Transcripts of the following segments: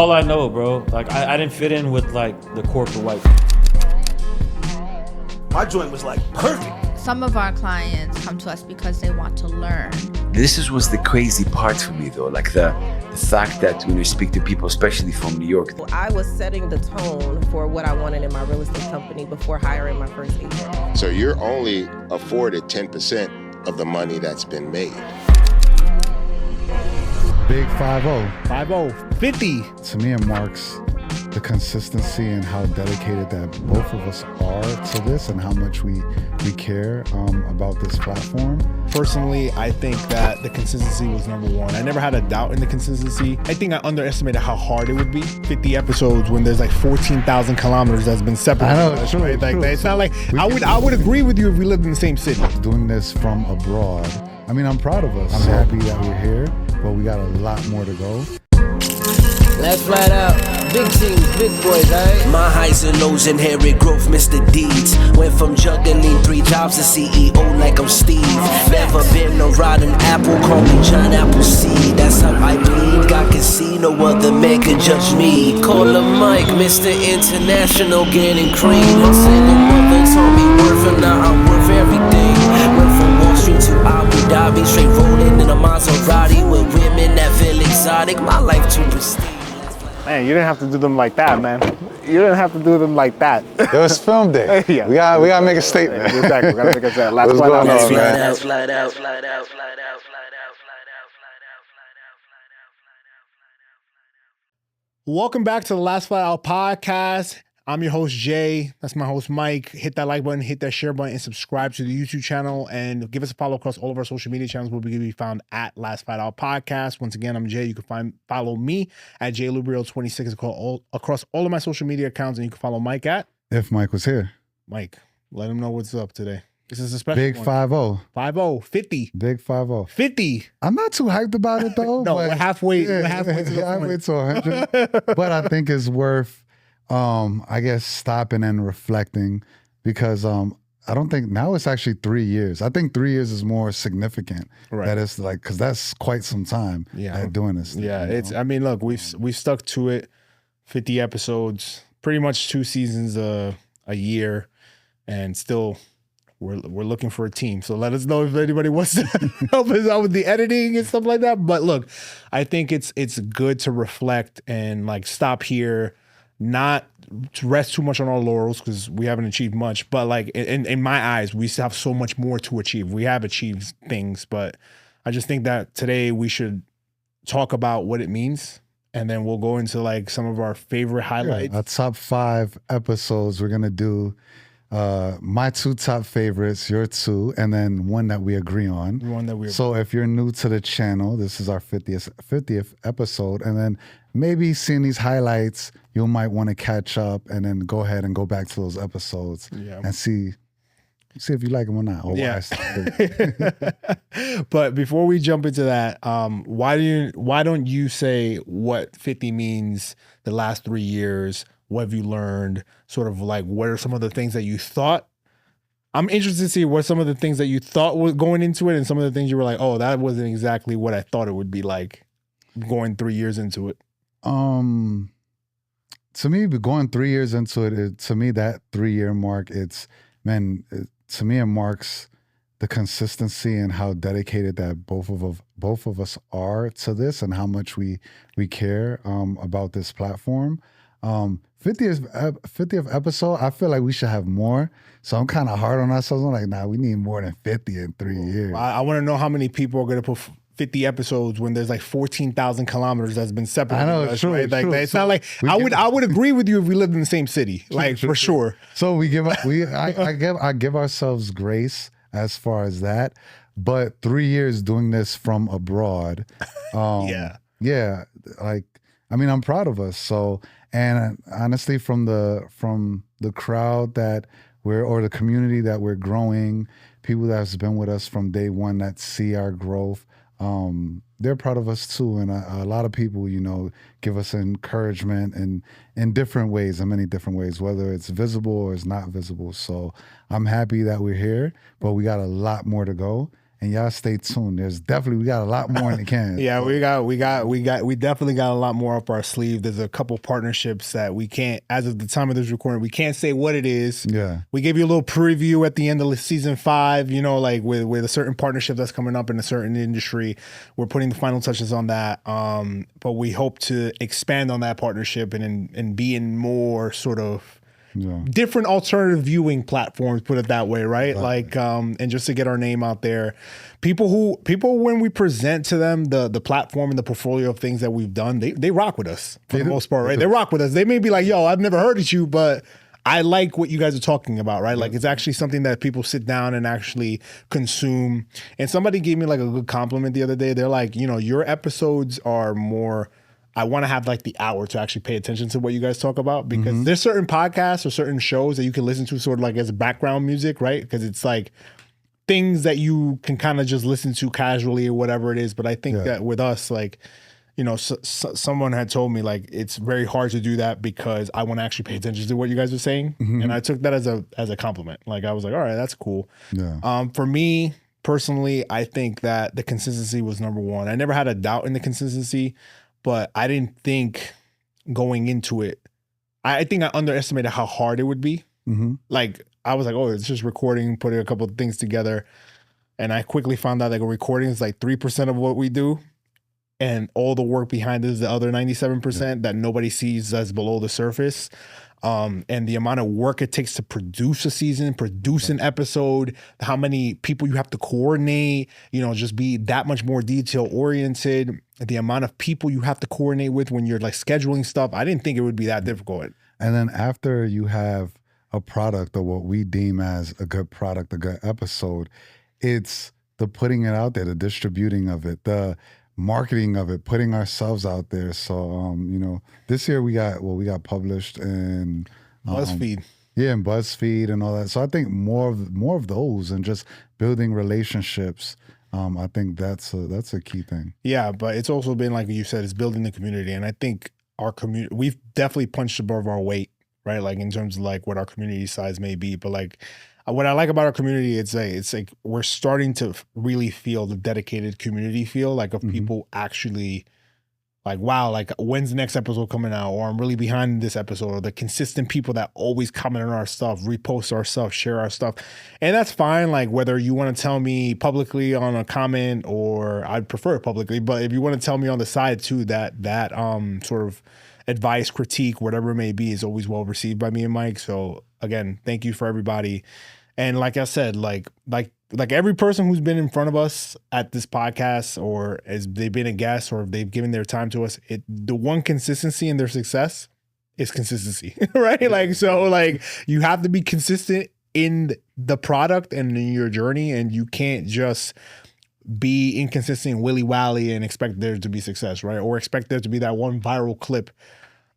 All I know, bro, like I didn't fit in with like the corporate white. My joint was like perfect. Some of our clients come to us because they want to learn. Was the crazy part for me though, like the fact that when you speak to people, especially from New York. I was setting the tone for what I wanted in my real estate company before hiring my first agent. So you're only afforded 10% of the money that's been made. Big 5-0. 5-0, 50. To me, it marks the consistency and how dedicated that both of us are to this and how much we care about this platform. Personally, I think that the consistency was number one. I never had a doubt in the consistency. I think I underestimated how hard it would be. 50 episodes when there's like 14,000 kilometers that's been separated. I know, from us, true, right? Like, true. it's not like I would agree with you if we lived in the same city. Doing this from abroad, I mean, I'm proud of us. I'm happy that we're here, but we got a lot more to go. Let's flat out. Big teams, big boys, alright? My highs and lows, inherit growth, Mr. Deeds. Went from juggling 3 jobs to CEO like I'm Steve. Never been a rotten apple, call me John Appleseed. That's how I bleed, God can see, no other man can judge me. Call him Mike, Mr. International, getting cream. Single mother told me worth, and now I'm worth everything. Went from Wall Street to Abu Dhabi, straight rolling in a Maserati with women that feel exotic. My life too pristine. Man, you didn't have to do them like that, man. You didn't have to do them like that. It was film day. Yeah. We gotta make a statement. Exactly. We gotta make a statement. Last What's flight going out. on, man? Welcome back to the Last Flight Out podcast. I'm your host, Jay. That's my host, Mike. Hit that like button, hit that share button, and subscribe to the YouTube channel. And give us a follow across all of our social media channels where we can be found at Last Flight Out Podcast. Once again, I'm Jay. You can follow me at JLubrio26 across all of my social media accounts. And you can follow Mike at If Mike was here. Mike. Let him know what's up today. This is a special Big one. 5-0. 5-0, 50. Big 5-0. 50. I'm not too hyped about it though. No, but we're halfway to the halfway point. to 100. But I think it's worth, I guess, stopping and reflecting because I don't think now it's actually 3 years. I think 3 years is more significant. Right. That is like, because that's quite some time doing this. Yeah, you know? it's. I mean, look, we've stuck to it. 50 episodes, pretty much 2 seasons a year, and still we're looking for a team. So let us know if anybody wants to help us out with the editing and stuff like that. But look, I think it's good to reflect and like stop here, not to rest too much on our laurels because we haven't achieved much. But like in my eyes, we still have so much more to achieve. We have achieved things, but I just think that today we should talk about what it means. And then we'll go into like some of our favorite highlights. Our top 5 episodes. We're going to do my 2 top favorites, your 2, and then one that we agree on. So if you're new to the channel, this is our 50th episode. And then maybe seeing these highlights, you might want to catch up and then go ahead and go back to those episodes and see if you like them or not. Or yeah. But before we jump into that, why don't you say what 50 means the last 3 years? What have you learned? Sort of like, what are some of the things that you thought? I'm interested to see what some of the things that you thought were going into it and some of the things you were like, oh, that wasn't exactly what I thought it would be like going 3 years into it. To me, going 3 years into it, to me, that 3-year mark, to me, it marks the consistency and how dedicated that both of us are to this and how much we care about this platform. 50th episode, I feel like we should have more. So I'm kind of hard on ourselves. I'm like, nah, we need more than 50 in 3 years. I want to know how many people are going to put 50 episodes when there's like 14,000 kilometers that's been separated. I know, us, true, right? Like, true. it's not like I would agree with you if we lived in the same city, like for sure. So I give ourselves grace as far as that, but 3 years doing this from abroad, yeah, like I mean, I'm proud of us. So, and honestly, from the crowd that or the community that we're growing, people that's been with us from day one that see our growth. They're proud of us too, and a lot of people, give us encouragement in different ways, in many different ways, whether it's visible or it's not visible. So I'm happy that we're here, but we got a lot more to go, and y'all stay tuned. We got a lot more in the can. Yeah, we definitely got a lot more up our sleeve. There's a couple partnerships that we can't, as of the time of this recording, we can't say what it is. Yeah. We gave you a little preview at the end of season 5, you know, like with a certain partnership that's coming up in a certain industry. We're putting the final touches on that. But we hope to expand on that partnership and be in more sort of different alternative viewing platforms, put it that way, right? Like, and just to get our name out there. People when we present to them the platform and the portfolio of things that we've done, they rock with us for the most part, right? They rock with us. They may be like, yo, I've never heard of you, but I like what you guys are talking about, right? Like, it's actually something that people sit down and actually consume. And somebody gave me like a good compliment the other day. They're like, you know, your episodes are more, I want to have like the hour to actually pay attention to what you guys talk about, because there's certain podcasts or certain shows that you can listen to sort of like as background music, right? Because it's like things that you can kind of just listen to casually or whatever it is. But I think that with us, like, you know, someone had told me like it's very hard to do that because I want to actually pay attention to what you guys are saying, and I took that as a compliment. Like, I was like, all right, that's cool. Yeah. For me personally, I think that the consistency was number one. I never had a doubt in the consistency. But I didn't think going into it, I think I underestimated how hard it would be. Like, I was like, oh, it's just recording, putting a couple of things together. And I quickly found out like a recording is like 3% of what we do. And all the work behind it is the other 97% that nobody sees that's below the surface. And the amount of work it takes to produce a season, produce an episode, how many people you have to coordinate, you know, just be that much more detail oriented, the amount of people you have to coordinate with when you're like scheduling stuff. I didn't think it would be that difficult. And then after you have a product, or what we deem as a good product, a good episode, it's the putting it out there, the distributing of it, the marketing of it, putting ourselves out there. So, you know, this year we got published in BuzzFeed. Yeah, and BuzzFeed and all that. So I think more of those, and just building relationships. I think that's a key thing. Yeah, but it's also been, like you said, it's building the community. And I think our community, we've definitely punched above our weight, right? Like, in terms of like what our community size may be. But like, what I like about our community, it's like we're starting to really feel the dedicated community feel, like, of people actually like, wow, like, when's the next episode coming out? Or I'm really behind this episode. Or the consistent people that always comment on our stuff, repost our stuff, share our stuff. And that's fine. Like, whether you want to tell me publicly on a comment, or I'd prefer it publicly, but if you want to tell me on the side too, that sort of advice, critique, whatever it may be, is always well received by me and Mike. So again, thank you for everybody. And like I said, like every person who's been in front of us at this podcast, or as they've been a guest, or they've given their time to us, the one consistency in their success is consistency, right? Like, so like, you have to be consistent in the product and in your journey, and you can't just be inconsistent and willy-wally and expect there to be success, right? Or expect there to be that one viral clip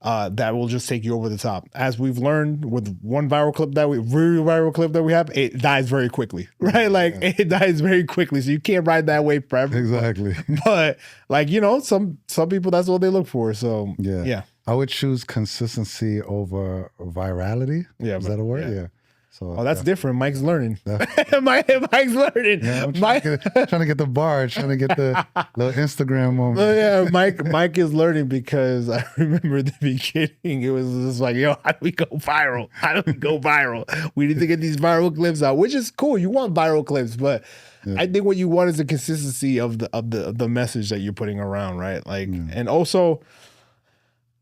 that will just take you over the top. As we've learned with one really viral clip that we have, it dies very quickly, right? Like, it dies very quickly. So you can't ride that wave forever. Exactly. But like, you know, some people, that's what they look for. So yeah. I would choose consistency over virality. Yeah. Is that a word? Yeah. So, that's different. Mike's learning. Mike's learning. Yeah, I'm trying to get the bar, trying to get the little Instagram moment. Yeah, Mike is learning, because I remember at the beginning, it was just like, yo, how do we go viral? How do we go viral? We need to get these viral clips out, which is cool. You want viral clips, but I think what you want is the consistency of the message that you're putting around, right? Like, and also,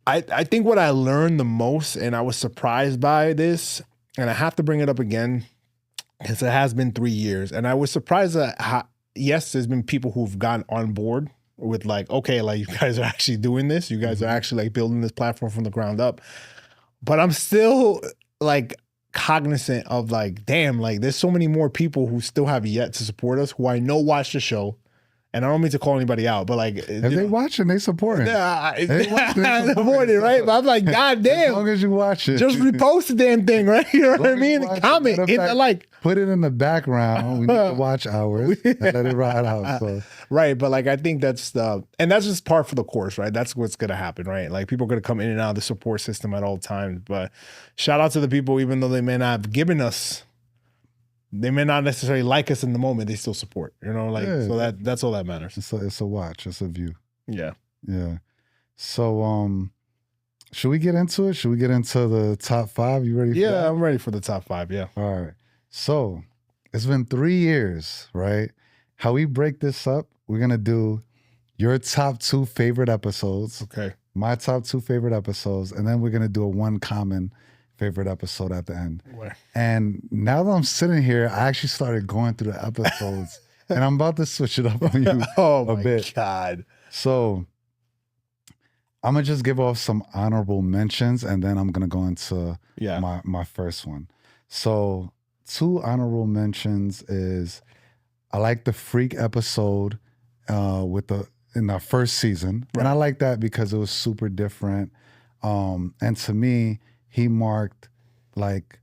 I think what I learned the most, and I was surprised by this, and I have to bring it up again, because it has been 3 years. And I was surprised that, yes, there's been people who've gotten on board with like, okay, like, you guys are actually doing this. You guys are actually like building this platform from the ground up. But I'm still like cognizant of like, damn, like, there's so many more people who still have yet to support us, who I know watch the show. And I don't mean to call anybody out, but like, if they watching, they supporting. They support it, right? But I'm like, God damn. As long as you watch it, just repost the damn thing, right? You know what I mean? Comment, hit the like. Put it in the background. We need to watch hours and let it ride out. So. Right, but like, I think that's just par for the course, right? That's what's gonna happen, right? Like, people are gonna come in and out of the support system at all times. But shout out to the people, even though they may not have given us they may not necessarily like us in the moment, they still support. You know, like Yeah. so that's all that matters. It's a watch. It's a view. Yeah. Yeah. So should we get into it? Should we get into the top 5? You ready for that? Yeah, I'm ready for the top 5. Yeah. All right. So it's been 3 years, right? How we break this up, we're going to do your top 2 favorite episodes. Okay. My top 2 favorite episodes. And then we're going to do a one common favorite episode at the end. Where? And now that I'm sitting here, I actually started going through the episodes and I'm about to switch it up on you a bit. God. So I'm going to just give off some honorable mentions and then I'm going to go into my first one. So 2 honorable mentions is I like the Freak episode in our first season. Right. And I like that because it was super different. And to me, he marked like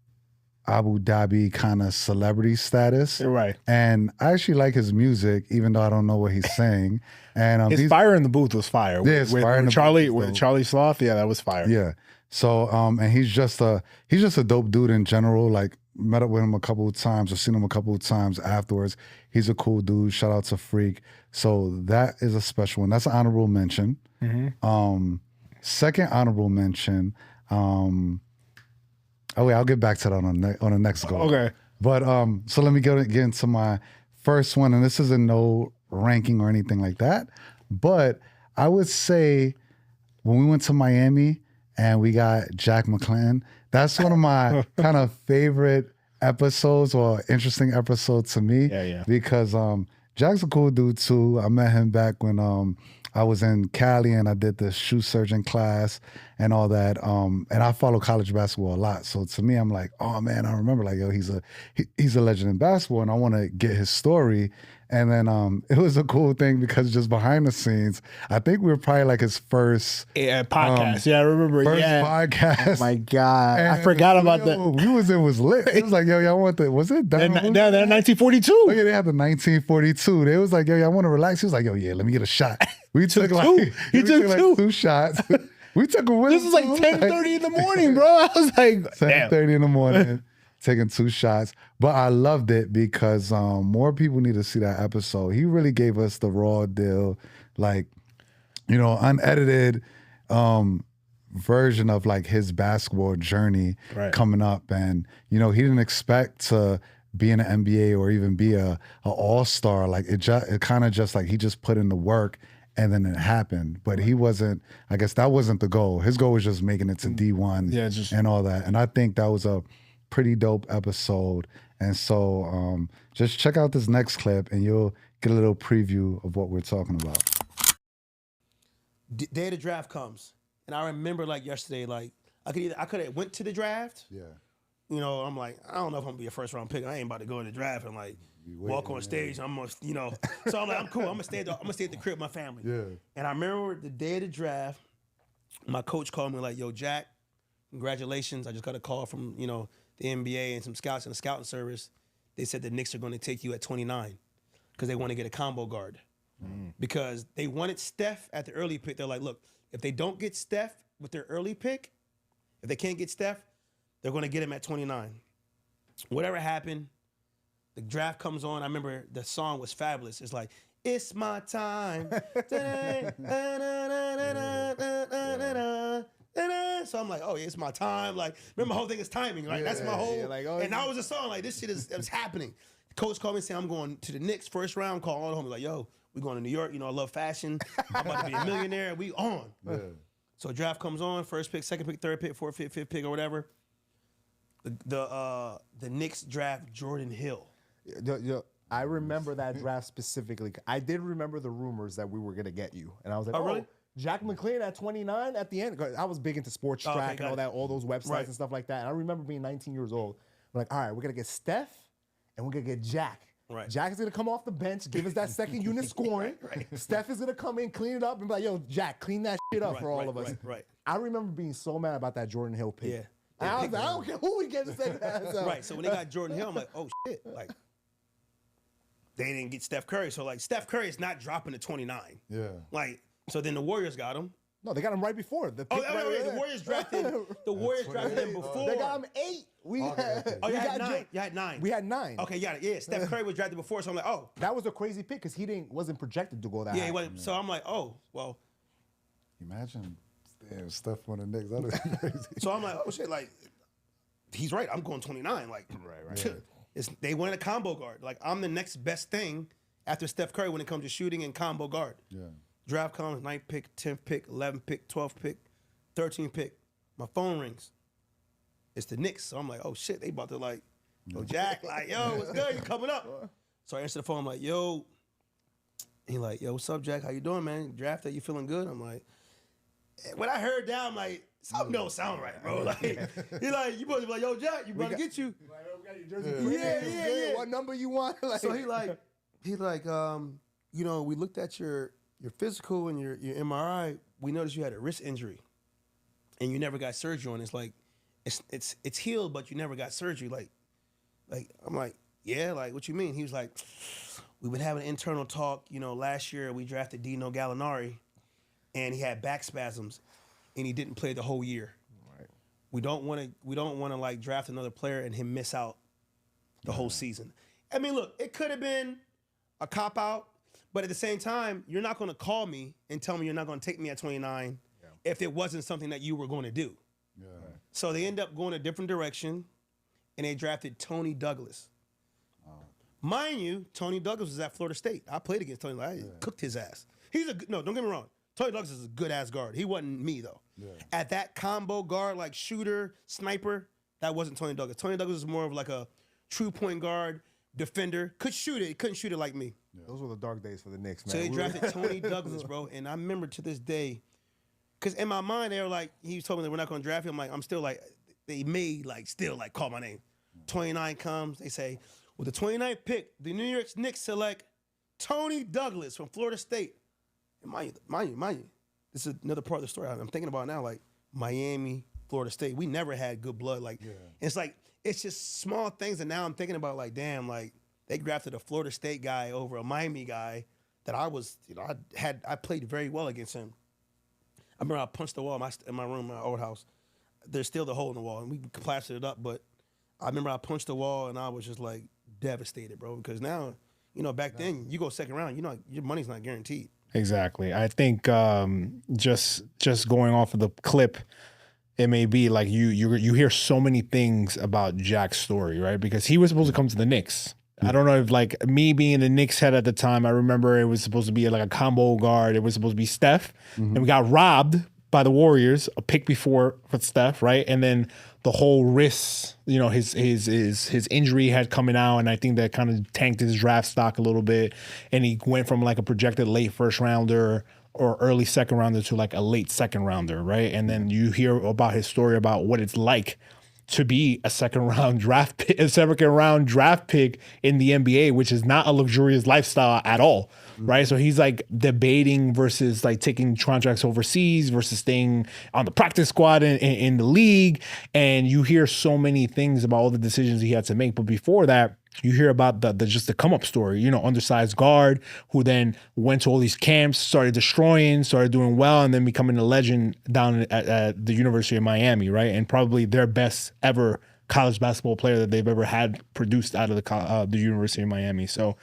Abu Dhabi kind of celebrity status. Right. And I actually like his music, even though I don't know what he's saying. And his fire in the booth was fire. Yeah, with Charlie Sloth, yeah, that was fire. Yeah. So and he's just a dope dude in general. Like met up with him a couple of times or seen him a couple of times afterwards. He's a cool dude. Shout out to Freak. So that is a special one. That's an honorable mention. Mm-hmm. Second honorable mention. I'll get back to that on the next go. Okay. But so let me get into my first one, and this isn't no ranking or anything like that. But I would say when we went to Miami and we got Jack McClinton, that's one of my kind of favorite episodes or interesting episodes to me. Yeah. Because Jack's a cool dude too. I met him back when I was in Cali and I did the shoe surgeon class and all that. And I follow college basketball a lot. So to me, I'm like, oh man, I remember like, yo, he's a legend in basketball and I want to get his story. And then it was a cool thing because just behind the scenes, I think we were probably like his first podcast. I remember. First podcast. Oh my God. I forgot about that. We was lit. It was like, yo, y'all want the, was it? They're 1942. Oh yeah, they had the 1942. They was like, yo, y'all want to relax? He was like, yo, yeah, let me get a shot. We took like, he took two. 2 shots. We took a win. This is like 10:30 in the morning, bro. I was like, 10:30 in the morning, taking 2 shots. But I loved it because more people need to see that episode. He really gave us the raw deal, like, unedited version of like his basketball journey coming up. And, he didn't expect to be in the NBA or even be a all-star. Like it kind of just like he just put in the work and then it happened. But he wasn't, I guess that wasn't the goal. His goal was just making it to D1 and all that. And I think that was a pretty dope episode. And so just check out this next clip and you'll get a little preview of what we're talking about. Day of the draft comes. And I remember like yesterday, like I could have went to the draft. Yeah. I'm like, I don't know if I'm gonna be a first round pick. I ain't about to go to the draft and like walk on stage. I'm gonna, So I'm like, I'm cool. I'm gonna stay at the crib with my family. Yeah. And I remember the day of the draft, my coach called me like, yo, Jack, congratulations. I just got a call from, the NBA and some scouts in the scouting service. They said the Knicks are going to take you at 29 because they want to get a combo guard. Because they wanted Steph at the early pick. They're like, look, if they don't get Steph with their early pick, if they can't get Steph, they're going to get him at 29. Whatever happened, the draft comes on. I remember the song was fabulous. It's like, it's my time. So I'm like, oh, yeah, it's my time. Like, remember, my whole thing is timing, right? That's my whole. And that was a song. Like, this shit is happening. Coach called me and said, I'm going to the Knicks first round. Call all the homies like, yo, we going to New York. I love fashion. I'm about to be a millionaire. We on. Yeah. So draft comes on, first pick, second pick, third pick, fourth pick, fifth pick, or whatever. The Knicks draft Jordan Hill. I remember that draft specifically. I did remember the rumors that we were gonna get you, and I was like, oh really? Jack McClinton at 29 at the end. I was big into Sports Track and all that, all those websites and stuff like that. And I remember being 19 years old. We're like, all right, we're gonna get Steph, and we're gonna get Jack. Right. Jack is gonna come off the bench, give us that second unit scoring. Steph is gonna come in, clean it up, and be like, yo, Jack, clean that shit up for all of us. Right. I remember being so mad about that Jordan Hill pick. Yeah. And I was like, I don't care who we get to say that. Right. So when they got Jordan Hill, I'm like, oh shit. Like, they didn't get Steph Curry. So like Steph Curry is not dropping to 29. Yeah. Like, so then the Warriors got him. No, they got him right before. The Warriors drafted him before. They got him 8. We had, you had 9. You had 9. We had 9. Okay, yeah. Steph Curry was drafted before, so I'm like, oh. That was a crazy pick because he wasn't projected to go that high. Yeah, he wasn't. So I'm like, oh, well. Imagine Steph on the Knicks. That is crazy. So I'm like, oh shit, like, he's right. I'm going 29. Like, right. They wanted a combo guard. Like, I'm the next best thing after Steph Curry when it comes to shooting and combo guard. Yeah. Draft comes, 9th pick, 10th pick, 11th pick, 12th pick, 13th pick. My phone rings. It's the Knicks. So I'm like, oh shit, they about to like, yo, Jack, like, yo, what's good? You coming up? So I answer the phone, I'm like, yo. He like, yo, what's up, Jack? How you doing, man? Drafted, you feeling good? I'm like, when I heard that, I'm like, something don't sound right, bro. Like, he like, you supposed to be like, yo, Jack, you about to get you. Yeah. What number you want? Like, so he like, you know, we looked at your physical and your MRI. We noticed you had a wrist injury, and you never got surgery on it. It's like, it's healed, but you never got surgery. Like I'm like, yeah, like what you mean? He was like, we've been having an internal talk. You know, last year we drafted Dino Gallinari, and he had back spasms, and he didn't play the whole year. Right. We don't want to like draft another player and him miss out the whole season. I mean, look, it could have been a cop out. But at the same time, you're not going to call me and tell me you're not going to take me at 29 if it wasn't something that you were going to do. Yeah. So they end up going a different direction, and they drafted Tony Douglas. Mind you, Tony Douglas was at Florida State. I played against Tony. I cooked his ass. No, don't get me wrong. Tony Douglas is a good-ass guard. He wasn't me, though. Yeah. At that combo guard, like shooter, sniper, that wasn't Tony Douglas. Tony Douglas is more of like a true point guard, defender. Could shoot it. He couldn't shoot it like me. Yeah. Those were the dark days for the Knicks, man. So they drafted Tony Douglas, bro. And I remember to this day, because in my mind, they were like, he told me that we're not going to draft him. I'm still like, they may like still like call my name. 29 comes, they say, with the 29th pick, the New York Knicks select Tony Douglas from Florida State. And mind you, this is another part of the story I'm thinking about now, like Miami, Florida State. We never had good blood. Like, it's like, it's just small things. And now I'm thinking about like, damn, like they drafted a Florida State guy over a Miami guy that I was, I played very well against him. I remember I punched the wall in my room, my old house. There's still the hole in the wall, and we plastered it up. But I remember I punched the wall, and I was just like devastated, bro. Because now, back then, you go second round, your money's not guaranteed. Exactly. I think just going off of the clip, it may be like you hear so many things about Jack's story, right? Because he was supposed to come to the Knicks. I don't know if like me being a Knicks head at the time, I remember it was supposed to be like a combo guard. It was supposed to be Steph, and we got robbed by the Warriors, a pick before for Steph, right? And then the whole wrist, his injury had coming out, and I think that kind of tanked his draft stock a little bit. And he went from like a projected late first rounder or early second rounder to like a late second rounder, right? And then you hear about his story about what it's like to be a second round draft pick in the NBA, which is not a luxurious lifestyle at all, right? So he's like debating versus like taking contracts overseas versus staying on the practice squad in the league. And you hear so many things about all the decisions he had to make. But before that, you hear about the come up story, undersized guard who then went to all these camps, started destroying, started doing well, and then becoming a legend down at the University of Miami, right? And probably their best ever college basketball player that they've ever had produced out of the University of Miami. So,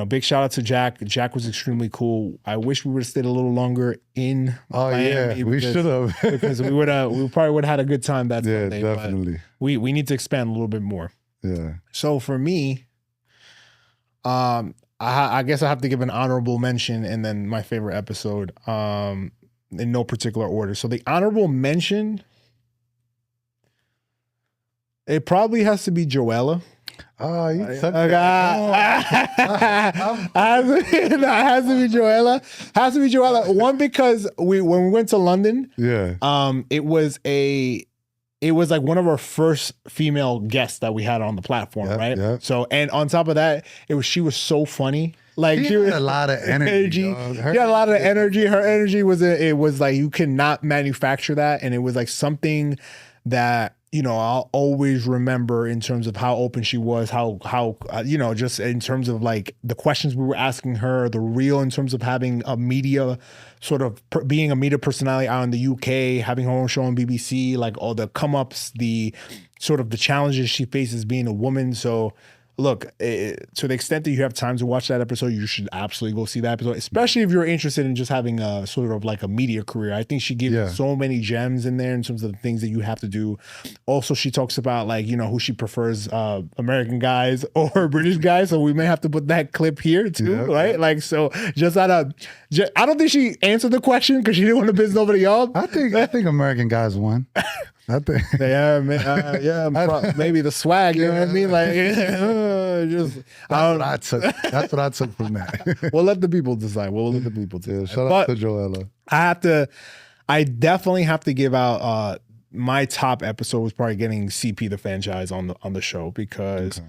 big shout out to Jack. Jack was extremely cool. I wish we would have stayed a little longer in Miami. Yeah, we should have. Because we probably would have had a good time that Sunday. Yeah, definitely. We need to expand a little bit more. Yeah. So for me, I guess I have to give an honorable mention and then my favorite episode, in no particular order. So the honorable mention, it probably has to be Joella. Oh, you took it has to be Joella. Has to be Joella. One, because when we went to London, it was like one of our first female guests that we had on the platform, right? Yep. So, and on top of that, she was so funny. Like she had a lot of energy. She had a lot of energy. Her energy was like you could not manufacture that, and it was like something that, you know, I'll always remember in terms of how open she was, how you know, just in terms of like the questions we were asking her, the real in terms of having a media sort of being a media personality out in the UK, having her own show on BBC, like all the come ups, the sort of the challenges she faces being a woman. So look, to the extent that you have time to watch that episode, you should absolutely go see that episode, especially if you're interested in just having a sort of like a media career. I think she gives so many gems in there in terms of the things that you have to do. Also, she talks about like, you know, who she prefers, American guys or British guys. So we may have to put that clip here too, right? Like, so just out of, I don't think she answered the question because she didn't want to piss nobody off. I think American guys won. I think. Maybe the swag, you know what I mean? Like, that's what I took from that. We'll let the people decide. We'll let the people decide. Shout out to Joella. I definitely have to give out my top episode was probably getting CP the franchise on the show because,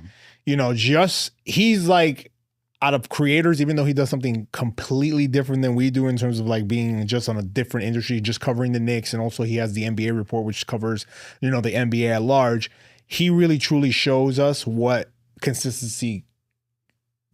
you know, just he's like, out of creators, even though he does something completely different than we do in terms of like being just on a different industry, just covering the Knicks, and also he has the NBA report, which covers, you know, the NBA at large. He really truly shows us what consistency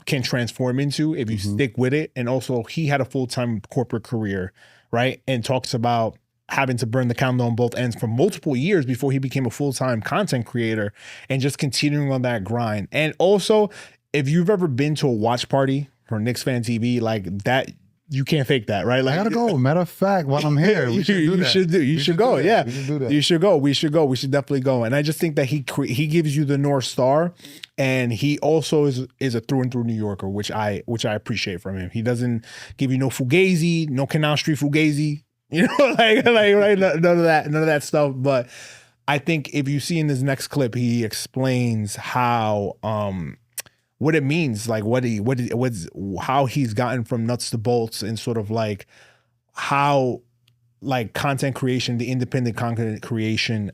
can transform into if you stick with it. And also he had a full-time corporate career, right? And talks about having to burn the candle on both ends for multiple years before he became a full-time content creator and just continuing on that grind. And also, if you've ever been to a watch party for Knicks Fan TV, like that, you can't fake that, right? Like, I gotta go. Matter of fact, while I'm here, we should do that. You should go. Yeah, we should do that. You should go. We should go. We should definitely go. And I just think that he gives you the North Star, and he also is a through and through New Yorker, which I appreciate from him. He doesn't give you no fugazi, no Canal Street fugazi, you know, like right, none of that stuff. But I think if you see in this next clip, he explains how what it means, like how he's gotten from nuts to bolts, and sort of like how like content creation, the independent content creation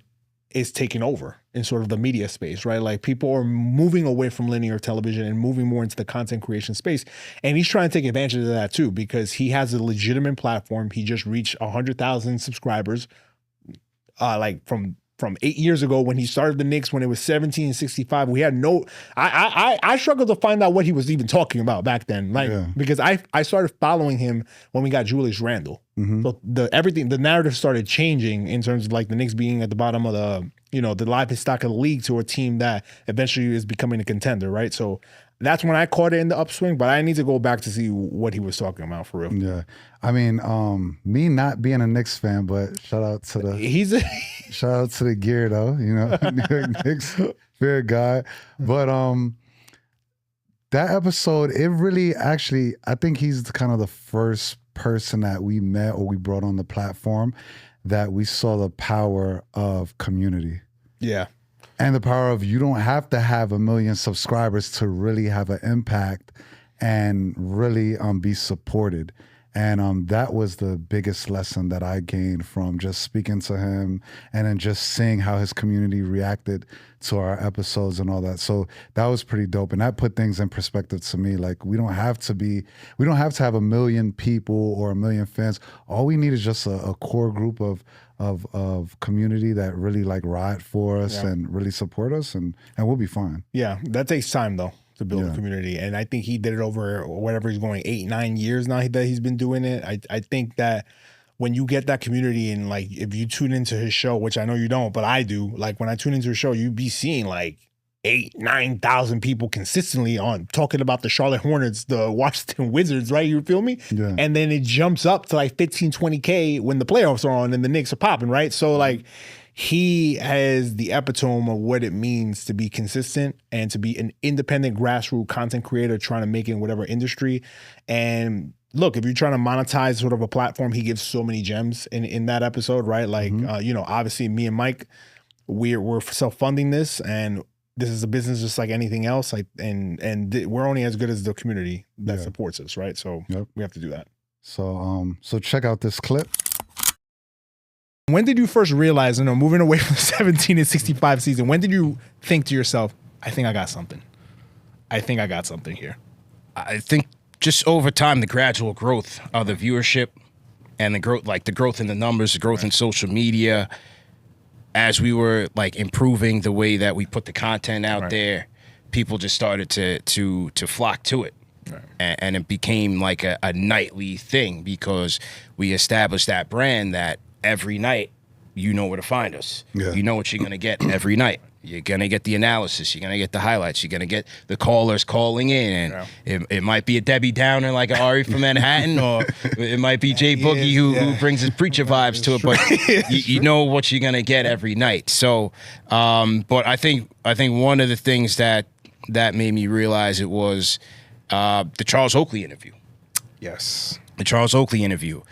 is taking over in sort of the media space, right? Like people are moving away from linear television and moving more into the content creation space. And he's trying to take advantage of that too, because he has a legitimate platform. He just reached 100,000 subscribers, like from 8 years ago when he started the Knicks, when it was 1765. We had no, I struggled to find out what he was even talking about back then. Like, because I started following him when we got Julius Randle. So the narrative started changing in terms of like the Knicks being at the bottom of the, you know, the livest stock of the league to a team that eventually is becoming a contender, right? So that's when I caught it in the upswing, but I need to go back to see what he was talking about for real. Yeah. I mean, me not being a Knicks fan, but shout out to the gear though, you know, New York Knicks, fair guy. But that episode, it really actually, I think he's kind of the first person that we met or we brought on the platform that we saw the power of community. Yeah. And the power of you don't have to have 1 million subscribers to really have an impact and really be supported. And that was the biggest lesson that I gained from just speaking to him and then just seeing how his community reacted to our episodes and all that. So that was pretty dope. And that put things in perspective to me. Like we don't have to have 1 million people or 1 million fans. All we need is just a core group of community that really like ride for us and really support us, and we'll be fine. Yeah, that takes time though to build a community, and I think he did it over whatever he's going 8-9 years now that he's been doing it. I think that when you get that community, and like if you tune into his show, which I know you don't, but I do, like when I tune into his show, you be seeing like 8,000-9,000 people consistently on talking about the Charlotte Hornets, the Washington Wizards, right? You feel me? Yeah. And then it jumps up to like 15-20K when the playoffs are on and the Knicks are popping, right? So like he has the epitome of what it means to be consistent and to be an independent grassroots content creator trying to make it in whatever industry. And look, if you're trying to monetize sort of a platform, he gives so many gems in that episode, right? Like, you know, obviously me and Mike, we're self-funding this, and this is a business just like anything else. Like, and we're only as good as the community that supports us, right? So we have to do that. So check out this clip. When did you first realize, you know, moving away from the 17 and 65 season, when did you think to yourself, I think I got something? I think I got something here. I think just over time, the gradual growth of the viewership and the growth in the numbers, the growth in social media, as we were like improving the way that we put the content out there, people just started to flock to it. Right. And it became like a nightly thing because we established that brand that every night you know where to find us. Yeah. You know what you're going to get every night. You're going to get the analysis. You're going to get the highlights. You're going to get the callers calling in. And it might be a Debbie Downer like Ari from Manhattan, or it might be Jay Boogie who brings his preacher vibes to it. But you know what you're going to get every night. So, but I think one of the things that made me realize it was the Charles Oakley interview. Yes. The Charles Oakley interview.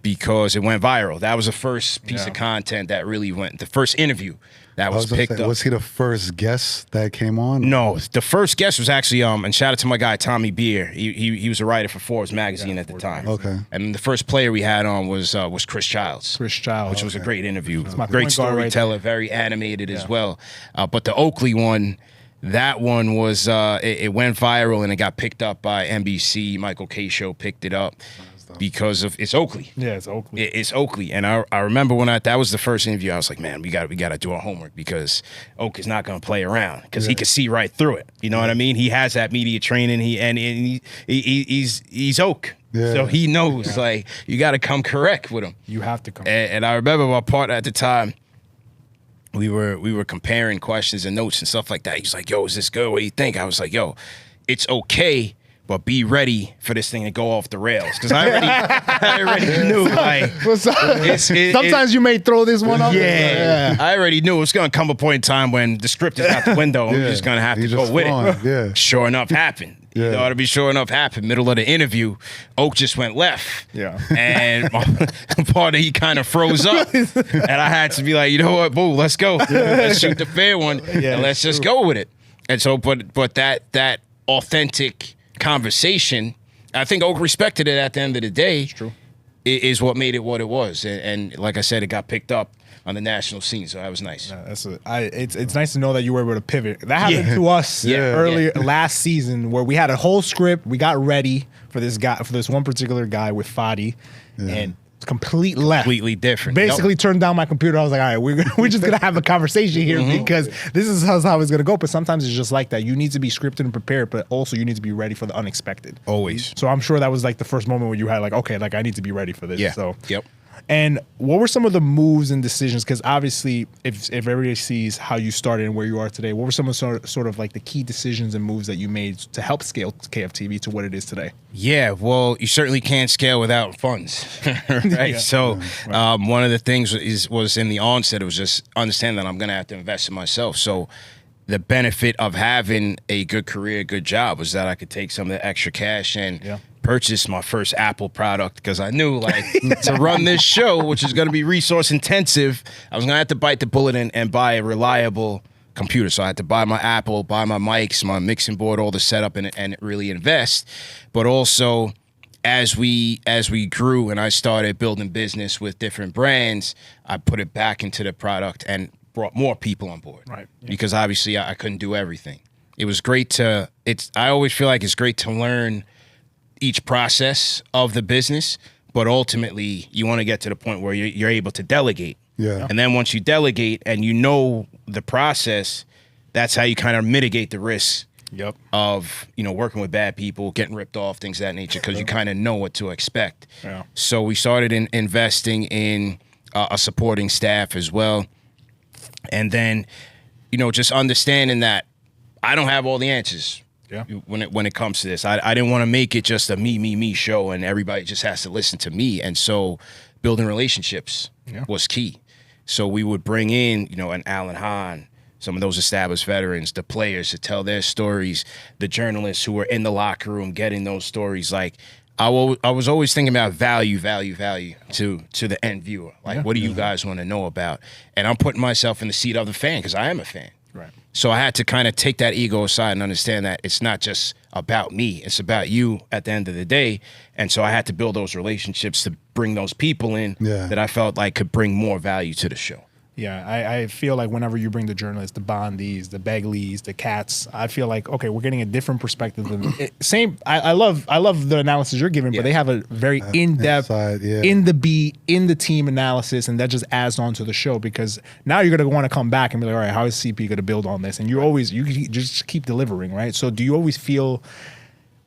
Because it went viral. That was the first piece of content that really went, the first interview that was picked up. Was he the first guest that came on? No, the first guest was actually, and shout out to my guy, Tommy Beer. He was a writer for Forbes magazine at the time. Okay. And the first player we had on was Chris Childs. Which was a great interview. Great storyteller, very animated as well. But the Oakley one, that one was, it went viral and it got picked up by NBC. Michael K. Show picked it up. Because of it's Oakley. Yeah, it's Oakley. It's Oakley. And I remember when that was the first interview, I was like, man, we got to do our homework because Oak is not going to play around because he can see right through it. You know what I mean? He has that media training. He's Oak. Yeah. So he knows like you got to come correct with him. You have to come. And I remember my partner at the time, we were comparing questions and notes and stuff like that. He's like, yo, is this good? What do you think? I was like, yo, it's okay. But be ready for this thing to go off the rails because I already knew. Like, sometimes you may throw this one up. Yeah, I already knew it was going to come a point in time when the script is out the window. I'm just going to have to go with it. Yeah. Sure enough, happened. Yeah. You know what I mean? Sure enough, happened. Middle of the interview, Oak just went left. Yeah. And part of he kind of froze up, and I had to be like, you know what, boo, let's go. Let's shoot the fair one, and let's just go with it. And so, but that authentic conversation, I think Oak respected it at the end of the day. It's true. Is what made it what it was. And like I said, it got picked up on the national scene, so that was nice. Yeah, it's nice to know that you were able to pivot. That happened to us earlier last season where we had a whole script. We got ready for this guy, for this one particular guy with Fadi, and complete left. Completely different. Basically turned down my computer. I was like, all right, we're just going to have a conversation here because this is how it's going to go. But sometimes it's just like that. You need to be scripted and prepared, but also you need to be ready for the unexpected. Always. So I'm sure that was like the first moment where you had like, okay, like I need to be ready for this. Yeah. So yep. And what were some of the moves and decisions? Because obviously, if everybody sees how you started and where you are today, what were some of sort of like the key decisions and moves that you made to help scale KFTV to what it is today? Yeah, well, you certainly can't scale without funds, right? Yeah. So one of the things was in the onset, it was just understand that I'm going to have to invest in myself. So the benefit of having a good career, good job was that I could take some of the extra cash and purchase my first Apple product because I knew like to run this show, which is going to be resource intensive, I was going to have to bite the bullet and buy a reliable computer. So I had to buy my Apple, buy my mics, my mixing board, all the setup and really invest. But also as we grew and I started building business with different brands, I put it back into the product and brought more people on board. Right. Yeah. Because obviously I couldn't do everything. It was great I always feel like it's great to learn each process of the business, but ultimately you want to get to the point where you're able to delegate. Yeah. And then once you delegate and you know the process, that's how you kind of mitigate the risk of, working with bad people, getting ripped off, things of that nature, because you kind of know what to expect. Yeah. So we started investing in a supporting staff as well. And then, just understanding that I don't have all the answers. Yeah. When it comes to this, I didn't want to make it just a me show and everybody just has to listen to me. And so building relationships was key. So we would bring in, an Alan Hahn, some of those established veterans, the players to tell their stories, the journalists who were in the locker room getting those stories. Like I was always thinking about value to the end viewer. Like, what do you guys want to know about? And I'm putting myself in the seat of the fan because I am a fan. Right. So I had to kind of take that ego aside and understand that it's not just about me. It's about you at the end of the day. And so I had to build those relationships to bring those people in that I felt like could bring more value to the show. Yeah, I feel like whenever you bring the journalists, the Bondies, the Begleys, the Cats, I feel like, okay, we're getting a different perspective. I love the analysis you're giving, but they have a very in-depth, in the beat, in the team analysis, and that just adds on to the show because now you're going to want to come back and be like, all right, how is CP going to build on this? And you just keep delivering, right? So do you always feel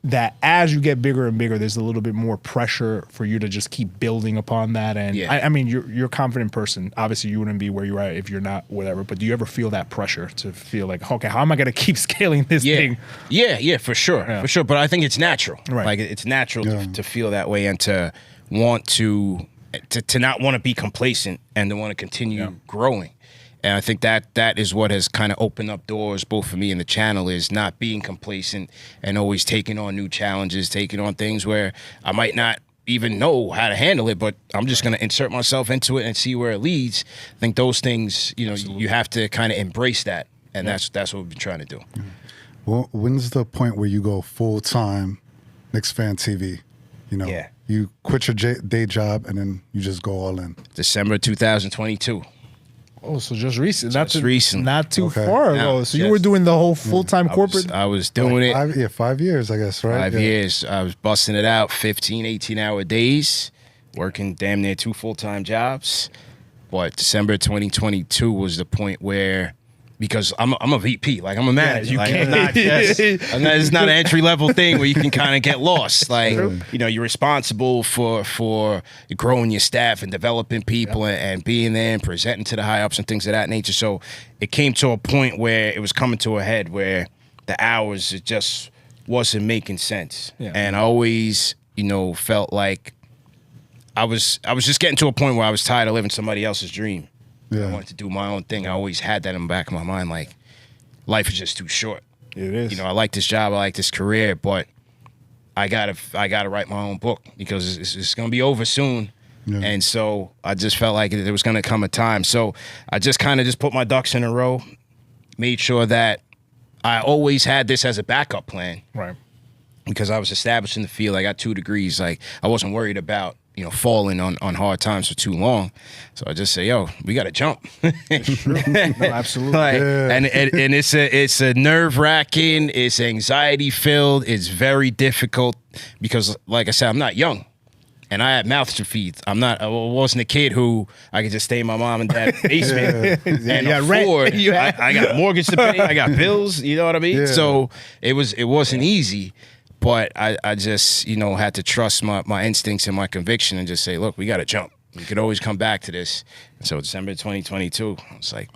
that as you get bigger and bigger, there's a little bit more pressure for you to just keep building upon that? And I mean, you're a confident person. Obviously, you wouldn't be where you're at if you're not whatever. But do you ever feel that pressure to feel like, okay, how am I going to keep scaling this thing? Yeah, for sure, for sure. But I think it's natural. Right. Like it's natural to feel that way and to want to not want to be complacent and to want to continue growing. And I think that is what has kind of opened up doors both for me and the channel, is not being complacent and always taking on new challenges, taking on things where I might not even know how to handle it, but I'm just going to insert myself into it and see where it leads. I think those things, you have to kind of embrace that. And that's what we've been trying to do. Well, when's the point where you go full-time Knicks Fan TV? You quit your day job and then you just go all in. December 2022. Oh, so just recent. Recent. Not too far ago. So you were doing the whole full-time corporate? I was doing it. 5 years, I guess, right? 5 years. I was busting it out, 15, 18-hour days, working damn near 2 full-time jobs. But December 2022 was the point where, because I'm a VP, like I'm a manager. It's not an entry-level thing where you can kind of get lost. Like, you're responsible for growing your staff and developing people and being there and presenting to the high-ups and things of that nature. So it came to a point where it was coming to a head where the hours, it just wasn't making sense. Yeah. And I always, felt like I was just getting to a point where I was tired of living somebody else's dream. I wanted to do my own thing. I always had that in the back of my mind, like, life is just too short. It is. I like this job, I like this career, but I gotta write my own book because it's gonna be over soon. Yeah. And so I just felt like there was gonna come a time. So I just kind of put my ducks in a row, made sure that I always had this as a backup plan. Right. Because I was established in the field. I got 2 degrees. Like, I wasn't worried about falling on hard times for too long. So I just say, yo, we got to jump. True. No, absolutely. And it's a nerve-wracking, it's anxiety-filled, it's very difficult because, like I said, I'm not young. And I had mouths to feed. I wasn't a kid who I could just stay in my mom and dad's basement and afford. I got a mortgage to pay. I got bills. You know what I mean? Yeah. So it wasn't easy. But I just, had to trust my instincts and my conviction and just say, look, we got to jump. We could always come back to this. And so December 2022, I was like.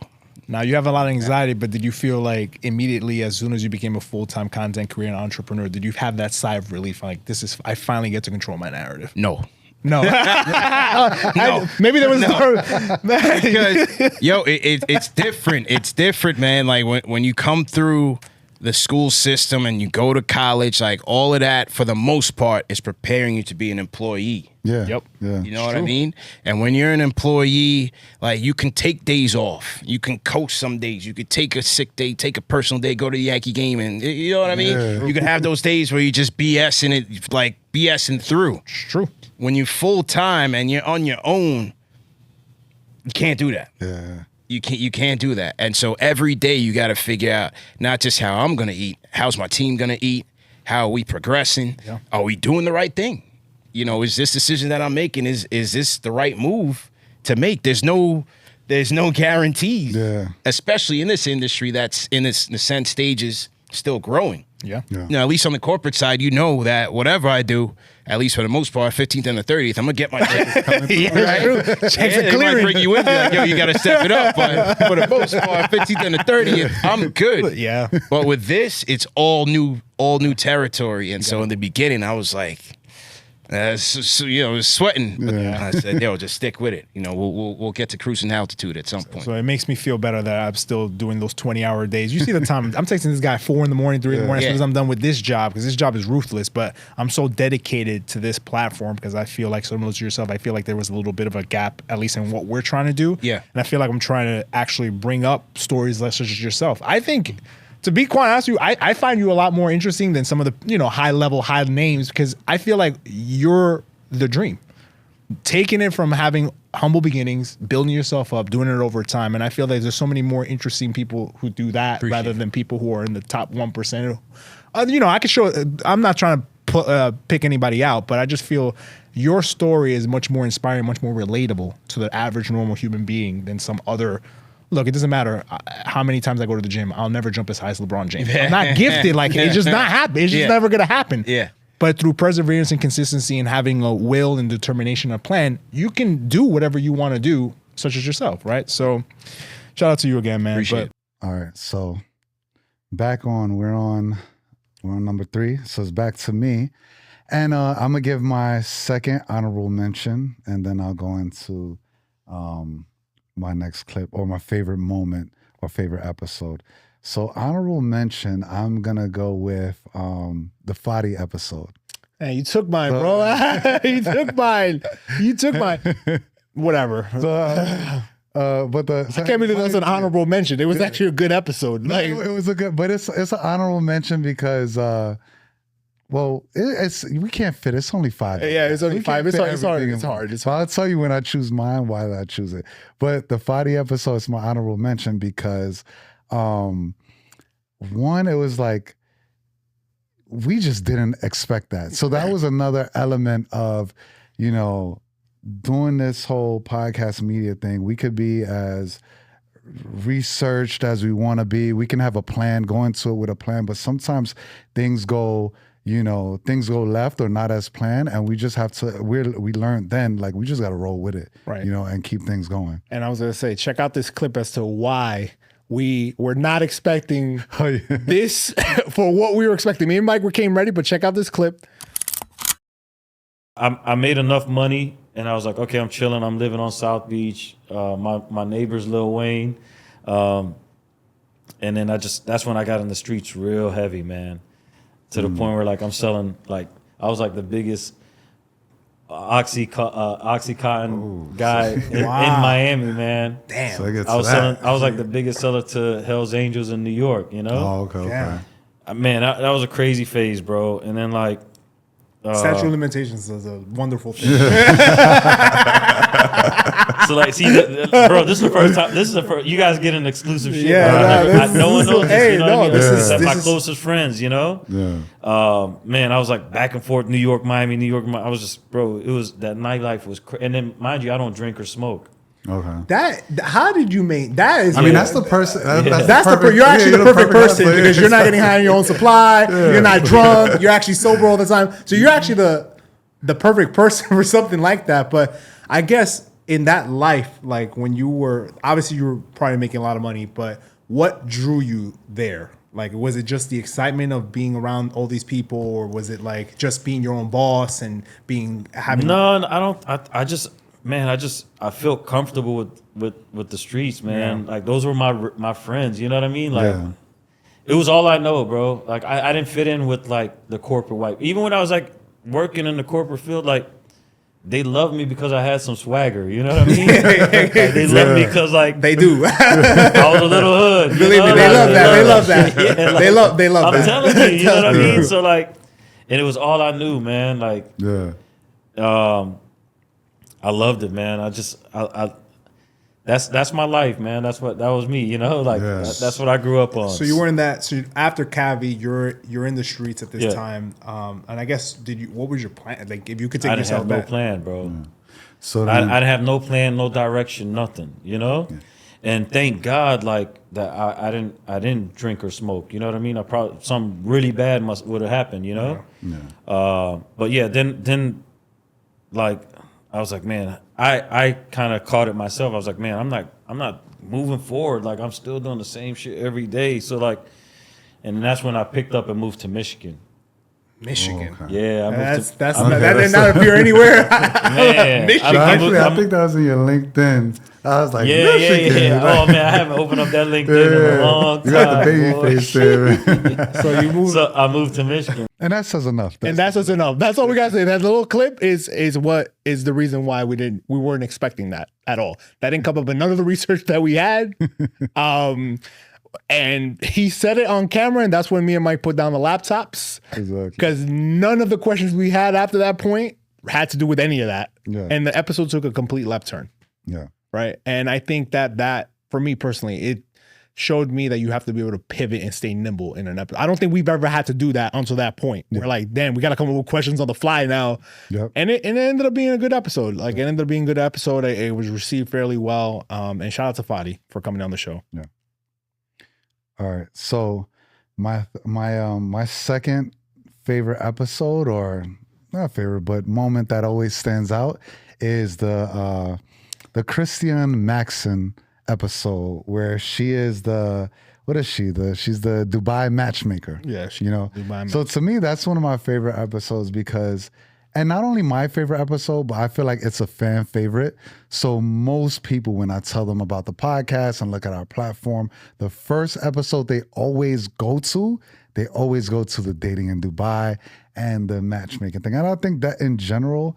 Now, you have a lot of anxiety, but did you feel like immediately as soon as you became a full-time content creator and entrepreneur, did you have that sigh of relief? Like, I finally get to control my narrative? No. No. No. Maybe there was because, it's different. It's different, man. Like, when you come through the school system and you go to college, like, all of that for the most part is preparing you to be an employee. Yeah. Yep. Yeah. You know what I mean? And when you're an employee, like, you can take days off. You can coach some days. You could take a sick day, take a personal day, go to the Yankee game, and you know what I mean? Yeah. You can have those days where you just BSing it, like BSing through. It's true. When you're full time and you're on your own, you can't do that. Yeah. You can't do that. And so every day you got to figure out not just how I'm going to eat, how's my team going to eat, how are we progressing? Yeah. Are we doing the right thing? Is this decision that I'm making, is this the right move to make? There's no guarantees, especially in this industry that's in its nascent stages, still growing. Yeah. At least on the corporate side, that whatever I do, at least for the most part, 15th and the 30th, I'm going to get my check. Right? They might bring you in, be like, yo, you got to step it up. But for the most part, 15th and the 30th, I'm good. Yeah. But with this, it's all new territory. And so in the beginning, I was like, sweating. But I said, yo, just stick with it. We'll get to cruising altitude at some point. So it makes me feel better that I'm still doing those 20-hour days. You see the time. I'm texting this guy 4 in the morning, 3 in the morning as soon as I'm done with this job, because this job is ruthless. But I'm so dedicated to this platform because I feel like, similar to yourself, I feel like there was a little bit of a gap, at least in what we're trying to do. Yeah. And I feel like I'm trying to actually bring up stories such as yourself. I think, to be quite honest with you, I find you a lot more interesting than some of the high names, because I feel like you're the dream. taking it from having humble beginnings, building yourself up, doing it over time. And I feel like there's so many more interesting people who do that rather than people who are in the top 1%. You know, I could show, I'm not trying to pick anybody out, but I just feel your story is much more inspiring, much more relatable to the average normal human being than some other. Look, it doesn't matter how many times I go to the gym. I'll never jump as high as LeBron James. I'm not gifted. Like, it's just not happening. It's just never going to happen. Yeah. But through perseverance and consistency and having a will and determination and plan, you can do whatever you want to do, such as yourself, right? So shout out to you again, man. Appreciate it. All right. So we're on number 3. So it's back to me. And I'm going to give my second honorable mention, and then I'll go into my next clip or my favorite moment or favorite episode. So honorable mention, I'm going to go with the Fadi episode. Hey, you took mine, bro. You took mine. Whatever. But I can't believe that's an honorable mention. It was actually a good episode. Like, it was a good, but it's an honorable mention because it's we can't fit. It's only 5. Yeah, it's only 5. It's hard. It's hard. So I'll tell you when I choose mine why I choose it. But the Fadi episode is my honorable mention because one, it was like we just didn't expect that. So that was another element of, you know, doing this whole podcast media thing. We could be as researched as we want to be. We can have a plan, go into it with a plan, but sometimes things go left or not as planned, and we just have to, we learned then, like, we just got to roll with it, right? You know, and keep things going. And I was going to say, check out this clip as to why we were not expecting this for what we were expecting. Me and Mike came ready, but check out this clip. I made enough money, and I was like, okay, I'm chilling. I'm living on South Beach. My neighbor's Lil Wayne. And then that's when I got in the streets real heavy, man. To the point where, like, I'm selling, like, I was like the biggest Oxycontin guy in Miami, man. Damn. So I was like the biggest seller to Hell's Angels in New York, you know? Oh, okay. Man, that was a crazy phase, bro. And then, like, statute of limitations is a wonderful thing. So, like, see, bro, this is the first time. This is the first. You guys get an exclusive shit. Yeah, no one knows this. You know what I mean? This Except my is closest friends. You know. Yeah. Man, I was like back and forth, New York, Miami, New York. I was just, bro. It was that nightlife was crazy. And then, mind you, I don't drink or smoke. Okay. How did you make that? Is I mean, that's the person. You're actually the perfect person because you're not getting high on your own supply. You're not drunk. You're actually sober all the time. So you're actually the perfect person for something like that. But I guess in that life, like when you were probably making a lot of money, but what drew you there? Like, was it just the excitement of being around all these people, or was it like just being your own boss and having? No, I don't. I feel comfortable with the streets, man. Yeah. Like, those were my friends. You know what I mean? Like, it was all I know, bro. Like, I didn't fit in with like the corporate white. Even when I was like working in the corporate field, like, they loved me because I had some swagger. You know what I mean? Like, they loved me because, like, they do. I was a little hood. Believe me, they love that. They love that. Yeah, like, they love that. I'm telling you, you know what I mean? So, like, and it was all I knew, man. Like, I loved it, man. That's my life, man. That was me, you know. Like, that's what I grew up on. So you were in that. So after Cavi, you're in the streets at this time. And I guess what was your plan? Like, if you could take yourself back. I didn't have no plan, bro. Yeah. So I didn't have no plan, no direction, nothing. You know. Yeah. And thank God, like, that I didn't drink or smoke. You know what I mean? Something really bad would have happened. You know. Yeah. But yeah, then like, I was like, man, I kind of caught it myself. I was like, man, I'm not moving forward. Like, I'm still doing the same shit every day. So, like, and that's when I picked up and moved to Michigan. Michigan. Oh, okay. Yeah, that did not appear anywhere. Man, Michigan. I think that was in your LinkedIn. I was like, Michigan. Yeah. Oh man, I haven't opened up that LinkedIn in a long time. You got the baby face there. So you moved. So I moved to Michigan. And that says enough. That's enough. That's all we gotta say. That little clip is what is the reason why we weren't expecting that at all. That didn't come up in none of the research that we had. And he said it on camera, and that's when me and Mike put down the laptops. Exactly. Because none of the questions we had after that point had to do with any of that. Yeah. And the episode took a complete left turn. Yeah. Right. And I think that for me personally, it showed me that you have to be able to pivot and stay nimble in an episode. I don't think we've ever had to do that until that point. Yeah. We're like, damn, we got to come up with questions on the fly now. Yep. And it ended up being a good episode. Like, it ended up being a good episode. It was received fairly well. And shout out to Fadi for coming on the show. Yeah. All right. So my second favorite episode, or not favorite, but moment that always stands out is the Christian Maxon episode where she is she's the Dubai matchmaker. Yeah, Dubai so to me, that's one of my favorite episodes because, and not only my favorite episode, but I feel like it's a fan favorite. So most people, when I tell them about the podcast and look at our platform, the first episode they always go to the dating in Dubai and the matchmaking thing. And I think that in general,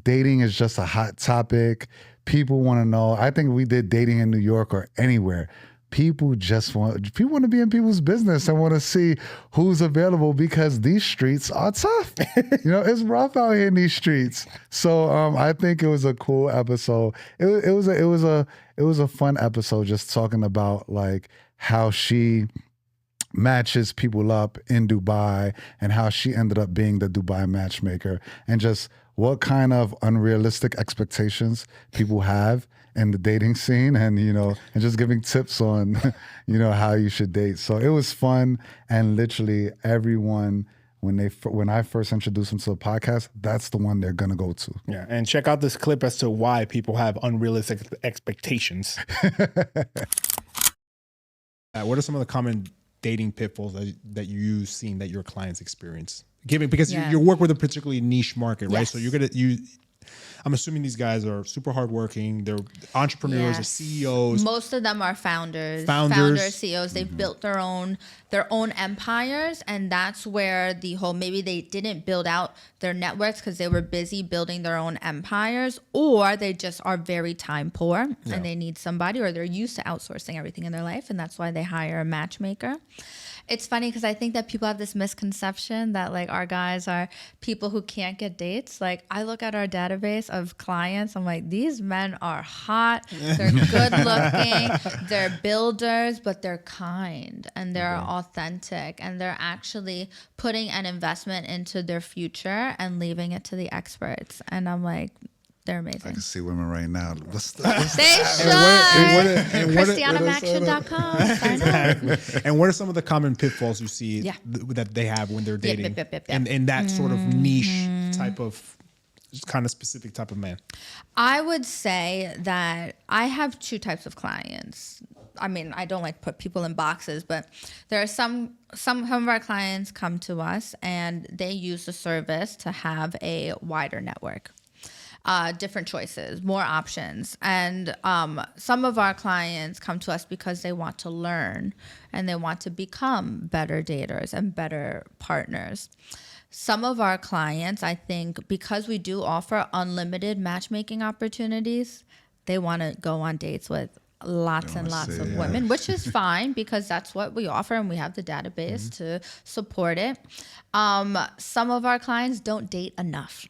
dating is just a hot topic. People want to know. I think we did dating in New York or anywhere. People want to be in people's business and want to see who's available because these streets are tough. It's rough out here in these streets. So I think it was a cool episode. It was a fun episode just talking about like how she matches people up in Dubai and how she ended up being the Dubai matchmaker and just what kind of unrealistic expectations people have in the dating scene and just giving tips on how you should date. So it was fun, and literally everyone when I first introduced them to the podcast, that's the one they're gonna go to. Yeah, and check out this clip as to why people have unrealistic expectations. What are some of the common dating pitfalls that you've seen that your clients experience? Because you work with a particularly niche market, right? Yes. So I'm assuming these guys are super hardworking. They're entrepreneurs, they're CEOs. Most of them are founders, CEOs. They've built their own empires, and that's where the whole maybe they didn't build out their networks because they were busy building their own empires, or they just are very time poor and they need somebody, or they're used to outsourcing everything in their life, and that's why they hire a matchmaker. It's funny because I think that people have this misconception that like our guys are people who can't get dates. Like I look at our database of clients, I'm like, these men are hot, they're good looking, they're builders, but they're kind and they're authentic and they're actually putting an investment into their future and leaving it to the experts. And I'm like, they're amazing. I can see women right now. They should. ChristianaMaction.com. Exactly. And what are some of the common pitfalls you see that they have when they're dating? And that sort of niche type of, kind of specific type of man? I would say that I have two types of clients. I mean, I don't like to put people in boxes, but there are some of our clients come to us and they use the service to have a wider network. Different choices, more options. And some of our clients come to us because they want to learn and they want to become better daters and better partners. Some of our clients, I think, because we do offer unlimited matchmaking opportunities, they want to go on dates with lots and lots of women, which is fine because that's what we offer and we have the database to support it. Some of our clients don't date enough.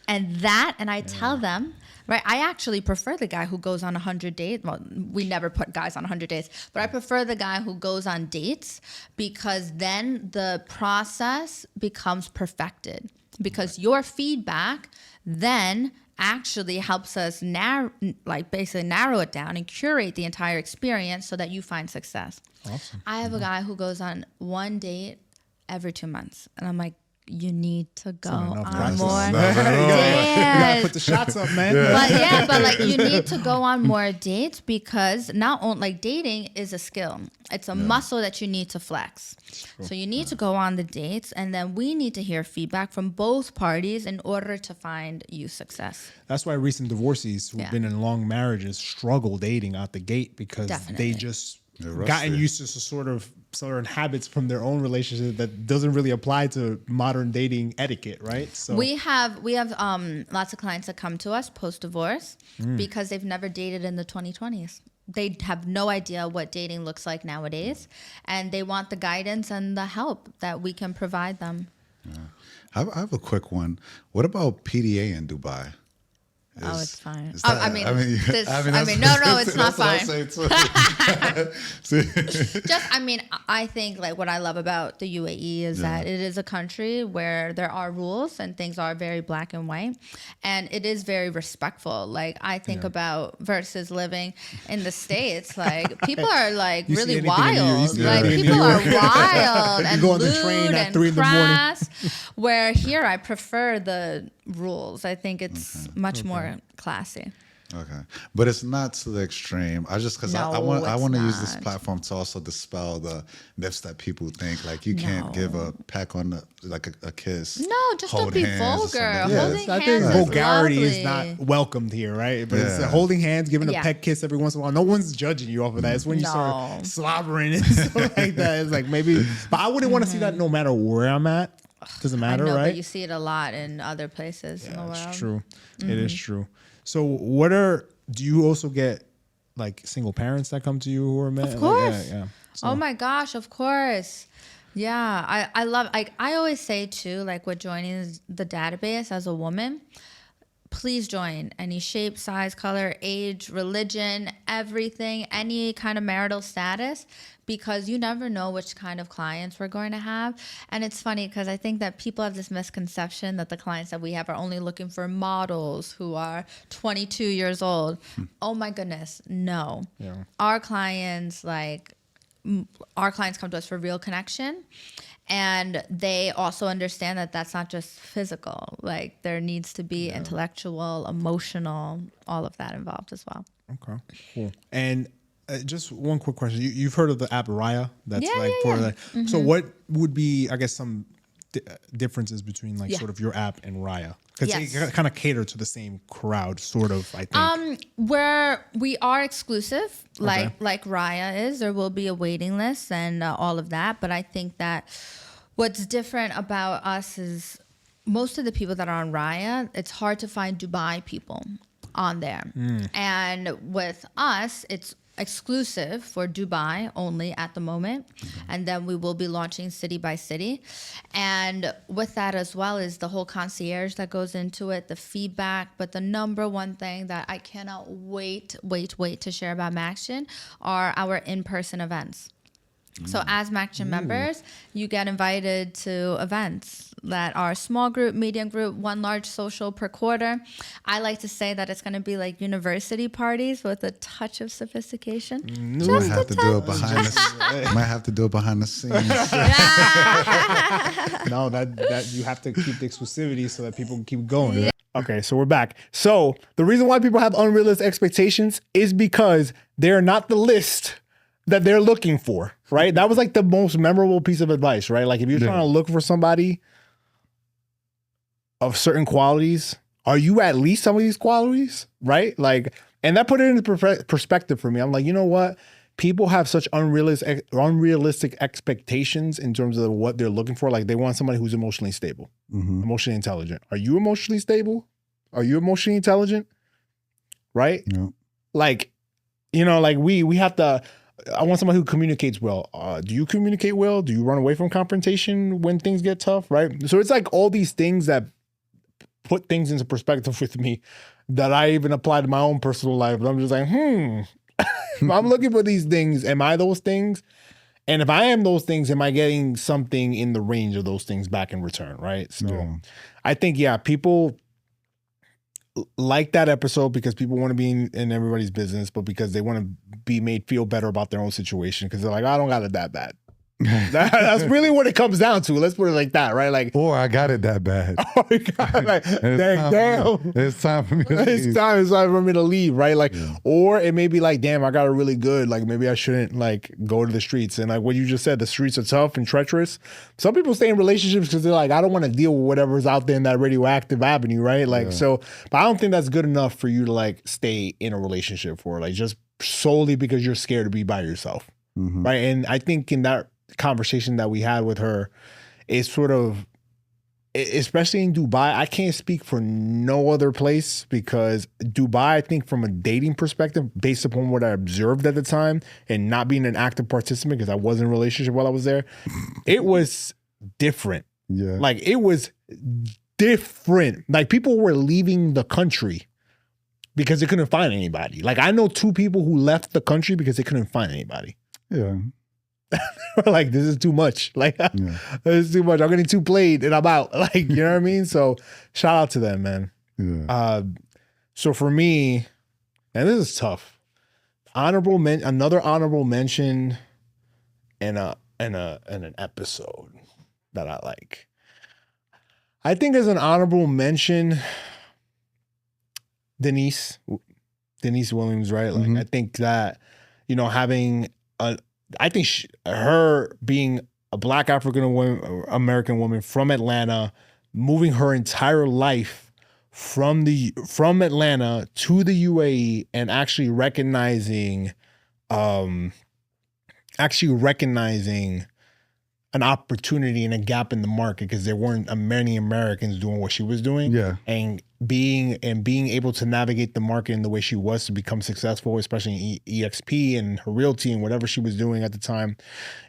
And I tell them, right, I actually prefer the guy who goes on 100 dates. Well, we never put guys on 100 dates, but I prefer the guy who goes on dates because then the process becomes perfected. Because your feedback then actually helps us narrow it down and curate the entire experience so that you find success. Awesome. I have a guy who goes on one date every 2 months, and I'm like, you need to go on more dates. You gotta put the shots up, man. But like you need to go on more dates because not only like dating is a skill. It's a muscle that you need to flex. So you need to go on the dates, and then we need to hear feedback from both parties in order to find you success. That's why recent divorcees who've been in long marriages struggle dating out the gate because they just gotten used to certain habits from their own relationship that doesn't really apply to modern dating etiquette, right? So we have lots of clients that come to us post-divorce because they've never dated in the 2020s. They have no idea what dating looks like nowadays, and they want the guidance and the help that we can provide them. I have a quick one. What about PDA in Dubai? Oh, it's fine. Is No, it's not fine. I think like what I love about the UAE is that it is a country where there are rules and things are very black and white, and it is very respectful. Like I think about versus living in the States, like people are like really wild. Like people are wild and go on the lewd train at and 3 in the morning. crass. Where here I prefer the rules. I think it's much more classy. Okay, but it's not to the extreme. I just because I want to use this platform to also dispel the myths that people think like you can't give a peck on the like a kiss. No, just don't be vulgar. Holding I hands think vulgarity is is not welcomed here, right? But it's holding hands, giving a peck kiss every once in a while. No one's judging you off of that. It's when you start slobbering and stuff like that. It's like maybe, but I wouldn't want to see that no matter where I'm at. Doesn't matter, I know, right? But you see it a lot in other places in the world. It's true. It is true. So do you also get like single parents that come to you who are men? Of course. Like, yeah. So. Oh my gosh, of course. Yeah. I love, like I always say too, like with joining the database as a woman, please join any shape, size, color, age, religion, everything, any kind of marital status, because you never know which kind of clients we're going to have. And it's funny because I think that people have this misconception that the clients that we have are only looking for models who are 22 years old. Oh my goodness, no. Yeah. Our clients come to us for real connection. And they also understand that that's not just physical. Like there needs to be intellectual, emotional, all of that involved as well. Okay, cool. And just one quick question. You've heard of the app Raya? That's So what would be, I guess, some differences between sort of your app and Raya? Because they kind of cater to the same crowd, sort of, I think. Where we are exclusive, like Raya is. There will be a waiting list and all of that. But I think that what's different about us is most of the people that are on Raya, it's hard to find Dubai people on there. And with us, it's exclusive for Dubai only at the moment. And then we will be launching city by city. And with that as well is the whole concierge that goes into it, the feedback. But the number one thing that I cannot wait to share about Maction are our in-person events. So as Maction members, you get invited to events that are small group, medium group, one large social per quarter. I like to say that it's going to be like university parties with a touch of sophistication. Might have to do it behind the scenes. No, that you have to keep the exclusivity so that people can keep going. Yeah. Okay, so we're back. So the reason why people have unrealistic expectations is because they're not the list that they're looking for, right? That was like the most memorable piece of advice, right? Like if you're trying to look for somebody of certain qualities, are you at least some of these qualities, right? Like, and that put it into perspective for me. I'm like, you know what? People have such unrealistic expectations in terms of what they're looking for. Like they want somebody who's emotionally stable, emotionally intelligent. Are you emotionally stable? Are you emotionally intelligent? Right? No. Like, you know, like we have to, I want somebody who communicates well. Do you communicate well? Do you run away from confrontation when things get tough, right? So it's like all these things that put things into perspective with me that I even apply to my own personal life. But I'm just like, I'm looking for these things. Am I those things? And if I am those things, am I getting something in the range of those things back in return, right? So I think, people like that episode because people want to be in everybody's business, but because they want to be made feel better about their own situation because they're like, I don't got it that bad. That's really what it comes down to. Let's put it like that, right? Like, or I got it that bad. Oh my God, like, damn. It's time for me to leave. It's time for me to leave, right? Like, or it may be like, damn, I got it really good. Like, maybe I shouldn't like go to the streets. And like what you just said, the streets are tough and treacherous. Some people stay in relationships because they're like, I don't want to deal with whatever's out there in that radioactive avenue, right? Like, so, but I don't think that's good enough for you to like stay in a relationship for, like, just solely because you're scared to be by yourself, right? And I think in that conversation that we had with her is sort of, especially in Dubai, I can't speak for no other place because Dubai, I think from a dating perspective, based upon what I observed at the time and not being an active participant because I was in a relationship while I was there, it was different Yeah. Like it was different. Like people were leaving the country because they couldn't find anybody. Like I know 2 people who left the country because they couldn't find anybody. Yeah. Like this is too much. Like this is too much. I'm getting too played and I'm out. Like, you know what I mean? So shout out to them, man. Yeah. So for me, and this is tough. Another honorable mention and an episode that I like. I think as an honorable mention, Denise Williams, right? Like I think that, you know, having her being a Black African American woman from Atlanta, moving her entire life from Atlanta to the UAE and actually recognizing an opportunity and a gap in the market because there weren't many Americans doing what she was doing. Yeah. And being able to navigate the market in the way she was to become successful, especially in EXP and her realty and whatever she was doing at the time.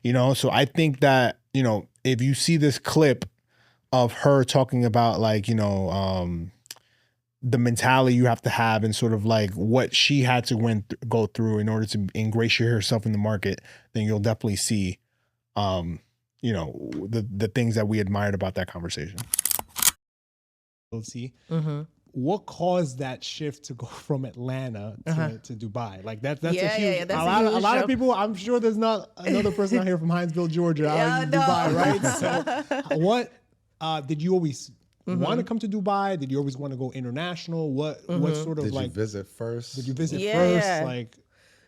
You know, so I think that, you know, if you see this clip of her talking about like, you know, the mentality you have to have and sort of like what she had to go through in order to ingratiate herself in the market, then you'll definitely see, you know, the things that we admired about that conversation. What caused that shift to go from Atlanta to Dubai? Like that's a huge. Yeah, that's a lot of people. I'm sure there's not another person out here from Hinesville, Georgia, out in Dubai, right? So, what did you always want to come to Dubai? Did you always want to go international? What sort of did like? you visit first? Did you visit first? Like.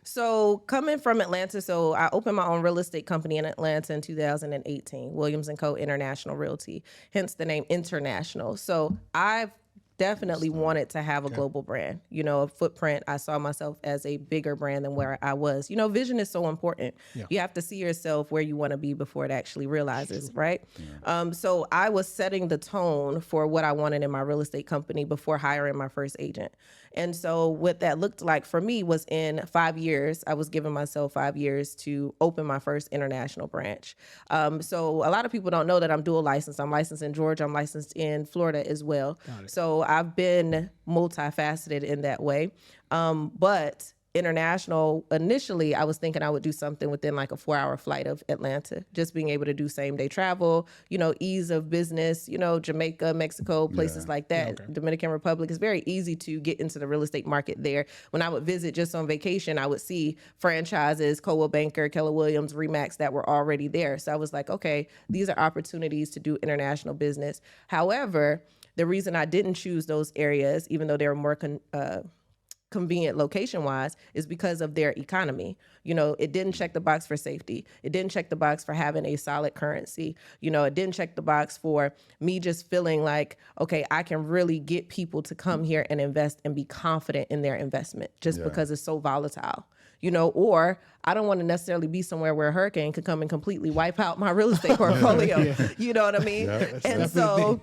So coming from Atlanta, so I opened my own real estate company in Atlanta in 2018, Williams & Co. International Realty, hence the name International. So I've definitely wanted to have a global brand, you know, a footprint. I saw myself as a bigger brand than where I was. You know, vision is so important. Yeah. You have to see yourself where you want to be before it actually realizes, right? Yeah. So I was setting the tone for what I wanted in my real estate company before hiring my first agent. And so what that looked like for me was in 5 years, I was giving myself 5 years to open my first international branch. So a lot of people don't know that I'm dual licensed. I'm licensed in Georgia. I'm licensed in Florida as well. So I've been multifaceted in that way. But international, initially, I was thinking I would do something within like a 4-hour flight of Atlanta, just being able to do same day travel, you know, ease of business, you know, Jamaica, Mexico, places like that. Dominican Republic, it's very easy to get into the real estate market there. When I would visit just on vacation, I would see franchises, Coldwell Banker, Keller Williams, Remax that were already there. So I was like, okay, these are opportunities to do international business. However, the reason I didn't choose those areas, even though they were more convenient location-wise, is because of their economy. You know, it didn't check the box for safety. It didn't check the box for having a solid currency. You know, it didn't check the box for me just feeling like, okay, I can really get people to come here and invest and be confident in their investment just because it's so volatile. You know, or I don't want to necessarily be somewhere where a hurricane could come and completely wipe out my real estate portfolio. You know what I mean? And so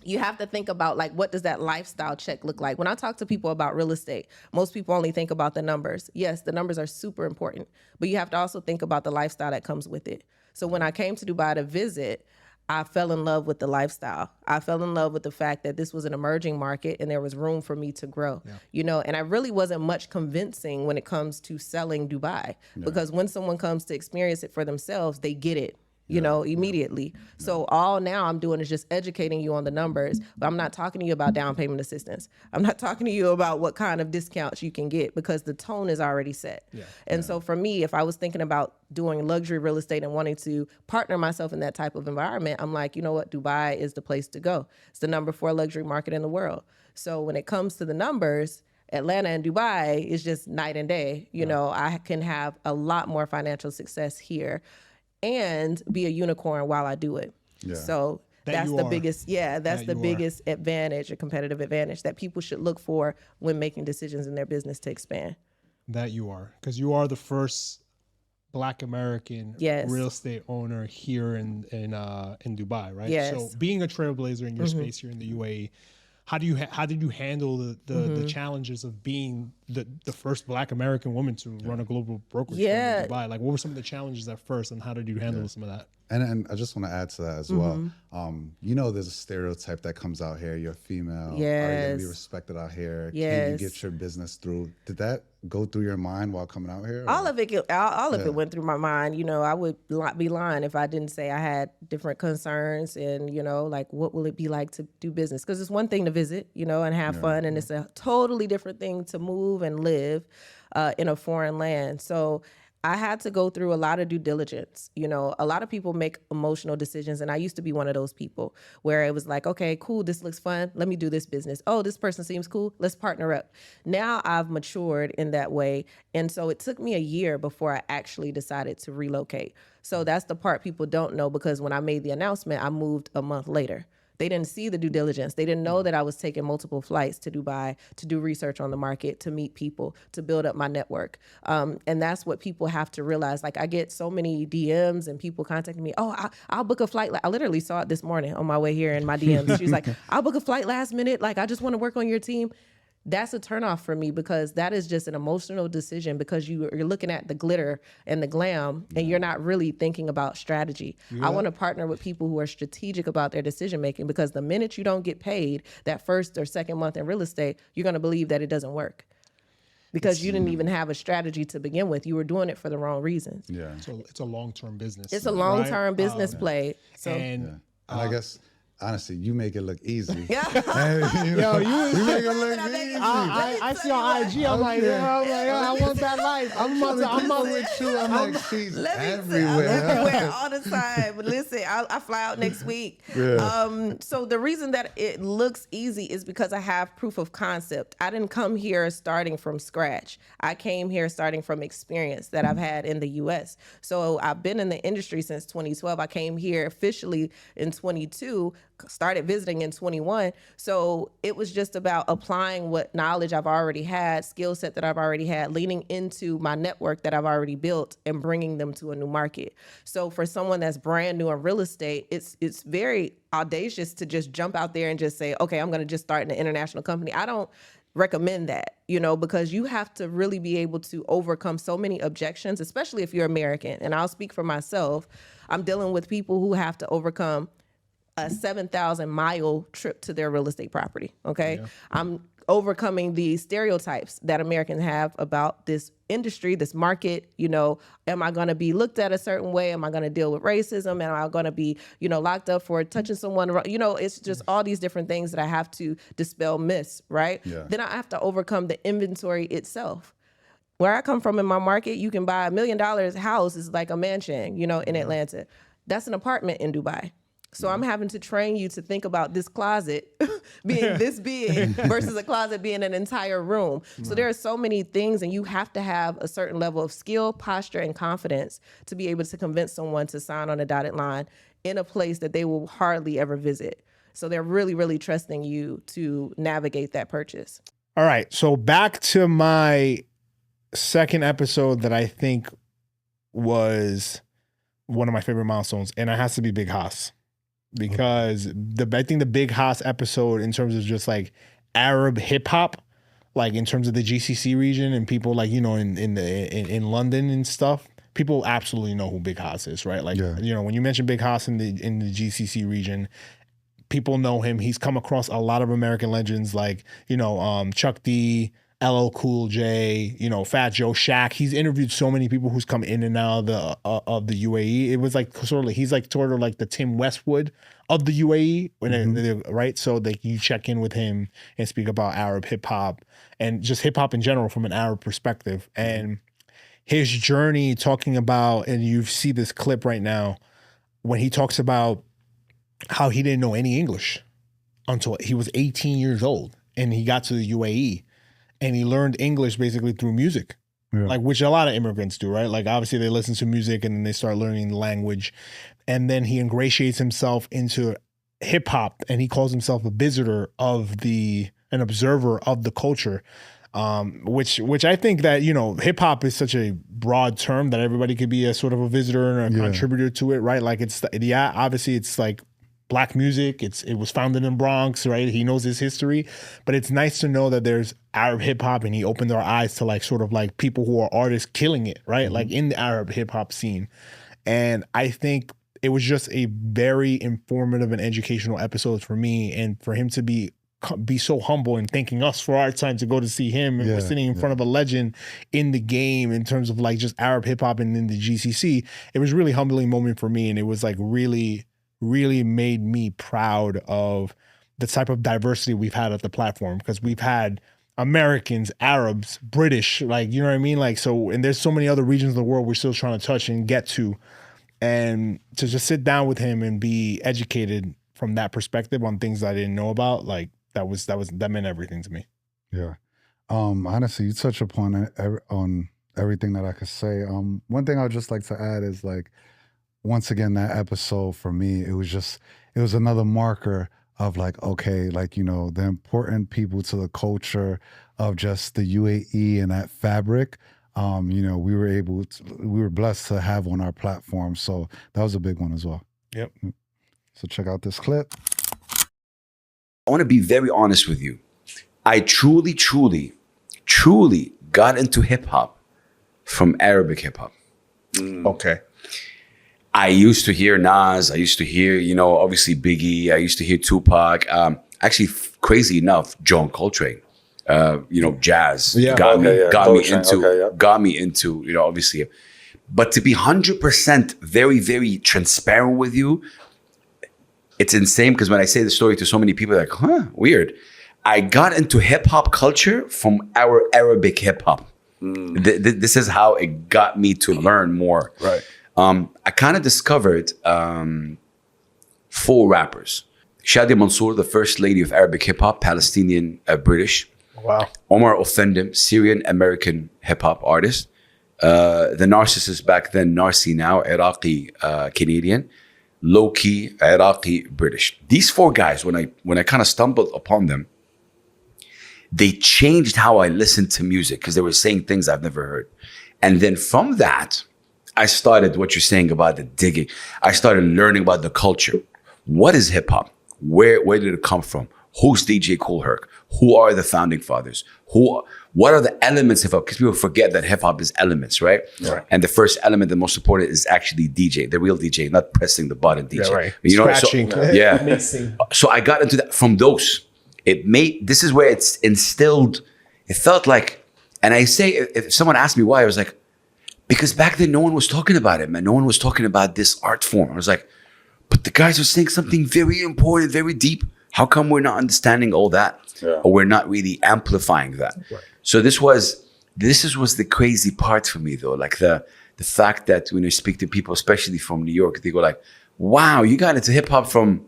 you have to think about, like, what does that lifestyle check look like? When I talk to people about real estate, most people only think about the numbers. Yes, the numbers are super important, but you have to also think about the lifestyle that comes with it. So when I came to Dubai to visit, I fell in love with the lifestyle. I fell in love with the fact that this was an emerging market and there was room for me to grow, you know, and I really wasn't much convincing when it comes to selling Dubai because when someone comes to experience it for themselves, they get it. You know, immediately. So all now I'm doing is just educating you on the numbers, but I'm not talking to you about down payment assistance. I'm not talking to you about what kind of discounts you can get because the tone is already set. And so for me, if I was thinking about doing luxury real estate and wanting to partner myself in that type of environment, I'm like, you know what? Dubai is the place to go. It's the number 4 luxury market in the world. So when it comes to the numbers, Atlanta and Dubai is just night and day. You know, I can have a lot more financial success here and be a unicorn while I do it. So that's the biggest, that's the biggest advantage, a competitive advantage that people should look for when making decisions in their business to expand. That you are, because you are the first Black American real estate owner here in Dubai, right? So being a trailblazer in your space here in the UAE, how did you handle the challenges of being the first Black American woman to run a global brokerage firm in Dubai? Like, what were some of the challenges at first, and how did you handle some of that? And I just want to add to that as well. You know, there's a stereotype that comes out here. You're female. Are you going to be respected out here? Can you get your business through? Did that go through your mind while coming out here? All of it went through my mind. You know, I would be lying if I didn't say I had different concerns and, you know, like what will it be like to do business? Because it's one thing to visit, you know, and have fun. And it's a totally different thing to move and live in a foreign land. So I had to go through a lot of due diligence. You know, a lot of people make emotional decisions, and I used to be one of those people where it was like, okay, cool, this looks fun. Let me do this business. Oh, this person seems cool. Let's partner up. Now I've matured in that way, and so it took me a year before I actually decided to relocate. So that's the part people don't know, because when I made the announcement, I moved a month later. They didn't see the due diligence. They didn't know that I was taking multiple flights to Dubai to do research on the market, to meet people, to build up my network. And that's what people have to realize. Like, I get so many DMs and people contacting me. Oh, I'll book a flight. I literally saw it this morning on my way here in my DMs. She was like, I'll book a flight last minute. Like, I just want to work on your team. That's a turnoff for me, because that is just an emotional decision, because you're looking at the glitter and the glam and you're not really thinking about strategy. I want to partner with people who are strategic about their decision making, because the minute you don't get paid that first or second month in real estate, you're going to believe that it doesn't work, because you didn't even have a strategy to begin with. You were doing it for the wrong reasons. Yeah. So it's a long-term business. It's a long-term business play. So And I guess, honestly, you make it look easy. Yeah. Yo, you make it look easy. I see on IG. I'm like, I want that life. I'm with you. I'm like, she's everywhere. I'm everywhere all the time. But listen, I fly out next week. So the reason that it looks easy is because I have proof of concept. I didn't come here starting from scratch. I came here starting from experience that I've had in the U.S. So I've been in the industry since 2012. I came here officially in 22. Started visiting in 21. So it was just about applying what knowledge I've already had, skill set that I've already had, leaning into my network that I've already built and bringing them to a new market. So for someone that's brand new in real estate, it's very audacious to just jump out there and just say, okay, I'm going to just start an international company. I don't recommend that, you know, because you have to really be able to overcome so many objections, especially if you're American. And I'll speak for myself. I'm dealing with people who have to overcome a 7,000-mile trip to their real estate property, okay? I'm overcoming the stereotypes that Americans have about this industry, this market. You know, am I gonna be looked at a certain way? Am I gonna deal with racism? Am I gonna be, you know, locked up for touching someone? You know, it's just all these different things that I have to dispel myths, right? Then I have to overcome the inventory itself. Where I come from in my market, you can buy $1 million house is like a mansion, you know, in Atlanta. That's an apartment in Dubai. So I'm having to train you to think about this closet being this big versus a closet being an entire room. So there are so many things, and you have to have a certain level of skill, posture, and confidence to be able to convince someone to sign on a dotted line in a place that they will hardly ever visit. So they're really, really trusting you to navigate that purchase. All right. So back to my second episode that I think was one of my favorite milestones, and it has to be Big Haas. Because I think the Big Haas episode, in terms of just like Arab hip hop, like in terms of the GCC region and people like, you know, in London and stuff, people absolutely know who Big Haas is, right? Like, you know, when you mention Big Haas in the GCC region, people know him. He's come across a lot of American legends like, you know, Chuck D, LL Cool J, you know, Fat Joe, Shaq. He's interviewed so many people who's come in and out of the UAE. It was like he's like sort of like the Tim Westwood of the UAE, right? So like you check in with him and speak about Arab hip hop and just hip hop in general from an Arab perspective. And his journey talking about, and you see this clip right now when he talks about how he didn't know any English until he was 18 years old and he got to the UAE. And he learned English basically through music, like which a lot of immigrants do, right? Like obviously they listen to music and then they start learning the language. And then he ingratiates himself into hip hop and he calls himself a visitor of an observer of the culture, which I think that, you know, hip hop is such a broad term that everybody could be a sort of a visitor and a contributor to it, right? Like obviously it's like Black music. It was founded in Bronx, right? He knows his history, but it's nice to know that there's Arab hip hop, and he opened our eyes to like sort of like people who are artists killing it, right? Like in the Arab hip hop scene. And I think it was just a very informative and educational episode for me, and for him to be so humble and thanking us for our time to go to see him, and we're sitting in front of a legend in the game in terms of like just Arab hip hop and in the GCC. It was a really humbling moment for me, and it was like really made me proud of the type of diversity we've had at the platform, because we've had Americans, Arabs, British, like, you know what I mean? Like, so, and there's so many other regions of the world we're still trying to touch and get to, and to just sit down with him and be educated from that perspective on things I didn't know about, like, that meant everything to me. Yeah. Honestly, you touch upon on everything that I could say. One thing I would just like to add is, like, once again, that episode for me, it was another marker of like, okay, like, you know, the important people to the culture of just the UAE and that fabric, you know, we were blessed to have on our platform. So that was a big one as well. Yep. So check out this clip. I want to be very honest with you. I truly got into hip hop from Arabic hip hop. Okay. I used to hear Nas. I used to hear, you know, obviously Biggie. I used to hear Tupac. Actually, crazy enough, John Coltrane. You know, jazz got me into, you know, obviously. But to be 100% very, very transparent with you, it's insane, because when I say the story to so many people, they're like, huh, weird. I got into hip hop culture from our Arabic hip hop. This is how it got me to learn more. Right. I kind of discovered 4 rappers. Shadi Mansour, the first lady of Arabic hip hop, Palestinian British. Wow. Omar Offendem, Syrian American hip hop artist. The Narcissist back then, Narcy now, Iraqi Canadian. Low-key Iraqi British. These 4 guys, when I kind of stumbled upon them, they changed how I listened to music, because they were saying things I've never heard. And then from that, I started what you're saying about the digging. I started learning about the culture. What is hip hop? Where did it come from? Who's DJ Kool Herc? Who are the founding fathers? What are the elements of hip hop? Because people forget that hip hop is elements, right? Right. And the first element, the most important, is actually DJ, the real DJ, not pressing the button DJ. Yeah, right. You know, Scratching. So I got into that from those. This is where it's instilled. It felt like, and I say, if someone asked me why, I was like, because back then no one was talking about it, man. No one was talking about this art form. I was like, but the guys are saying something very important, very deep. How come we're not understanding all that? Yeah. Or we're not really amplifying that? Right. So this was the crazy part for me, though. Like the fact that when you speak to people, especially from New York, they go like, wow, you got into hip hop from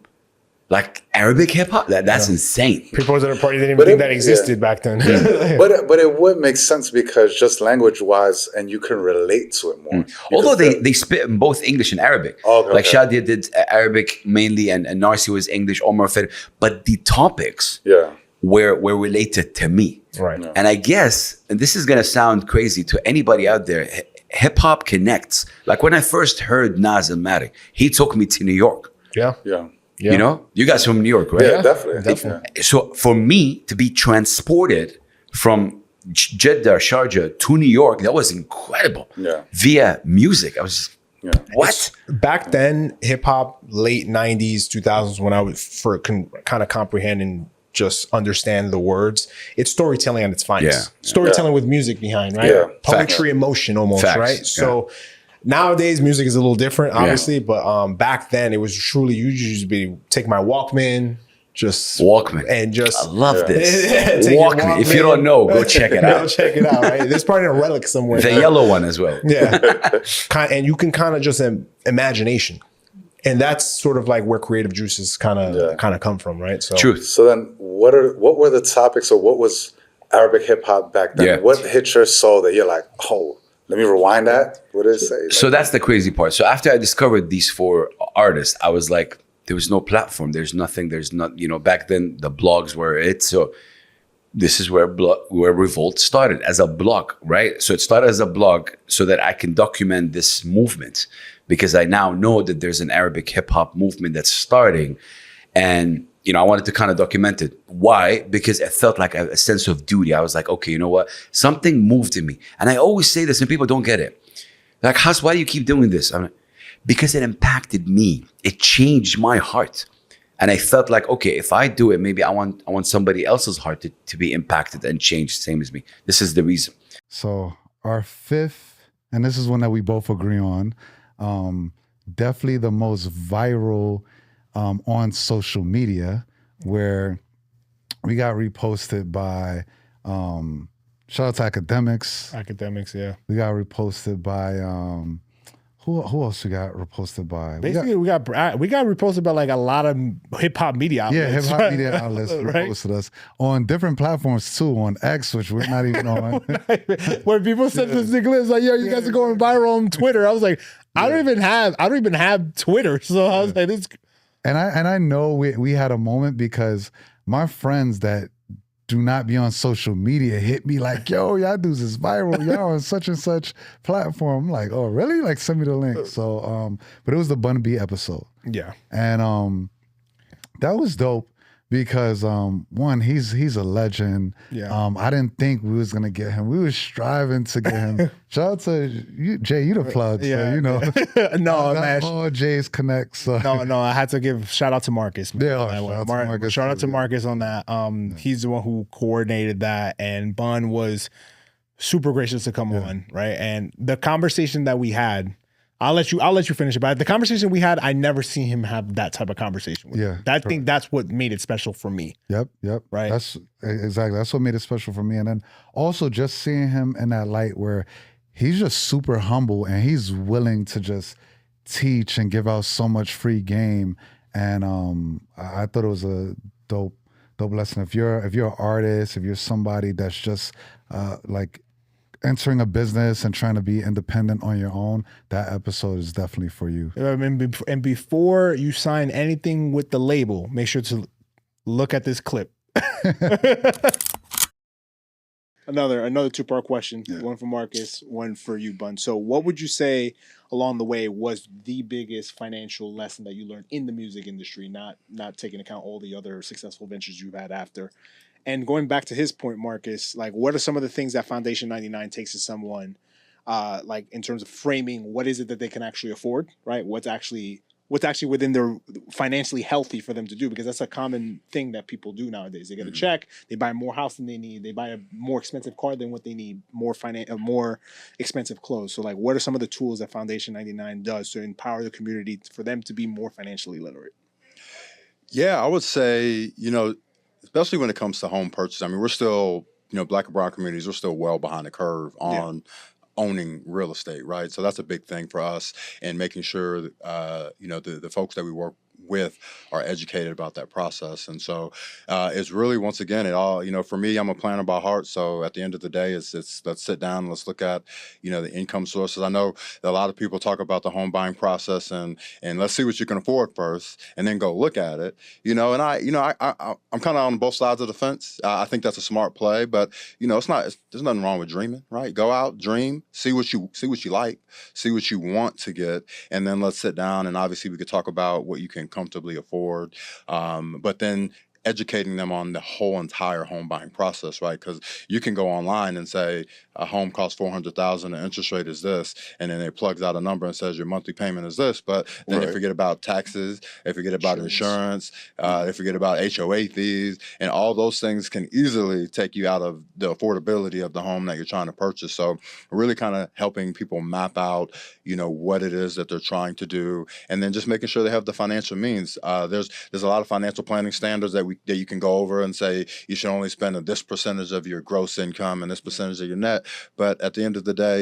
like Arabic hip hop? That's insane. People at a party didn't even think that existed back then. But it would make sense, because just language wise, and you can relate to it more. Although they spit in both English and Arabic. Like Shadia did Arabic mainly, and Narcy was English, Omar Fed. But the topics were related to me. Right. And I guess, and this is gonna sound crazy to anybody out there, hip hop connects. Like when I first heard Nas and Matic, he took me to New York. Yeah. You know, you guys from New York, right? Yeah, definitely. So for me to be transported from Jeddah, Sharjah to New York, that was incredible. Yeah. Via music, I was just, what? Back then, hip hop, late 90s, 2000s, when I was kind of comprehend and just understand the words, it's storytelling at its finest. Storytelling with music behind, right? Yeah. Poetry in motion almost, right? So nowadays, music is a little different, obviously, but back then it was truly, you just take my Walkman, and just I love this. Walkman. If you don't know, go check it out. Go check it out. Right? There's probably a relic somewhere. The yellow one as well. Yeah, and you can kind of just imagination, and that's sort of like where creative juices kind of come from, right? So truth. So then, what were the topics, or what was Arabic hip hop back then? Yeah. What hit your soul that you're like, oh? Let me rewind that. What did it say? So that's the crazy part. So after I discovered these 4 artists, I was like, there was no platform. There's nothing. There's not, you know, back then the blogs were it. So this is where Revolt started, as a blog, right? So it started as a blog so that I can document this movement, because I now know that there's an Arabic hip hop movement that's starting. And you know, I wanted to kind of document it. Why? Because it felt like a sense of duty. I was like, okay, you know what? Something moved in me. And I always say this and people don't get it. Like, Has, why do you keep doing this? I'm like, Because it impacted me. It changed my heart. And I felt like, okay, if I do it, maybe I want somebody else's heart to be impacted and changed, same as me. This is the reason. So our fifth, and this is one that we both agree on, definitely the most viral on social media, where we got reposted by shout out to academics. Academics, yeah. We got reposted by who else we got reposted by? Basically, we got reposted by like a lot of hip hop media outlets. Yeah, hip hop media outlets reposted us on different platforms too, on X, which we're not even on. When people sent this thing, it's like, yo, you guys are going viral on Twitter. I was like, I don't even have Twitter. So I was like, this. And I know we had a moment because my friends that do not be on social media hit me like, yo, y'all dudes is viral. Y'all on such and such platform. I'm like, oh, really? Like, send me the link. So, but it was the Bun B episode. Yeah. And that was dope because one, he's a legend. Yeah. I didn't think we was gonna get him. We was striving to get him. Shout out to you, Jay. You the plug, Yeah. so you know. No, man. All Jay's connect. So. No. I had to give shout out to Marcus. Man. Yeah, shout out to Marcus on that. He's the one who coordinated that, and Bun was super gracious to come on, right? And the conversation that we had. I'll let you finish it. But the conversation we had, I never seen him have that type of conversation with him. I think that's what made it special for me. Yep. Right. That's exactly. That's what made it special for me. And then also just seeing him in that light where he's just super humble and he's willing to just teach and give out so much free game. And I thought it was a dope lesson. If you're an artist, if you're somebody that's just like entering a business and trying to be independent on your own, that episode is definitely for you. And before you sign anything with the label, make sure to look at this clip. Another two-part question. Yeah. One for Marcus, one for you, Bun. So what would you say along the way was the biggest financial lesson that you learned in the music industry, not taking account all the other successful ventures you've had after? And going back to his point, Marcus, like what are some of the things that Foundation 99 takes to someone, like in terms of framing, what is it that they can actually afford, right? What's actually within their financially healthy for them to do? Because that's a common thing that people do nowadays. They get a check, they buy more house than they need, they buy a more expensive car than what they need, more expensive clothes. So like, what are some of the tools that Foundation 99 does to empower the community for them to be more financially literate? Yeah, I would say, especially when it comes to home purchase. I mean, we're still, Black and brown communities, we're still well behind the curve on owning real estate, right? So that's a big thing for us, and making sure, the folks that we work with are educated about that process. And so it's really, once again, it all, for me, I'm a planner by heart. So at the end of the day, it's let's sit down, let's look at, the income sources. I know that a lot of people talk about the home buying process and let's see what you can afford first and then go look at it, and I'm kind of on both sides of the fence. I think that's a smart play, but there's nothing wrong with dreaming, right? Go out, dream, see what you like, see what you want to get, and then let's sit down, and obviously we could talk about what you can comfortably afford, but then educating them on the whole entire home buying process, right? Because you can go online and say a home costs $400,000, the interest rate is this, and then it plugs out a number and says your monthly payment is this. But then they forget about taxes, they forget about insurance, they forget about HOA fees, and all those things can easily take you out of the affordability of the home that you're trying to purchase. So really kind of helping people map out, what it is that they're trying to do, and then just making sure they have the financial means. There's a lot of financial planning standards that you can go over and say you should only spend this percentage of your gross income and this percentage of your net. But at the end of the day,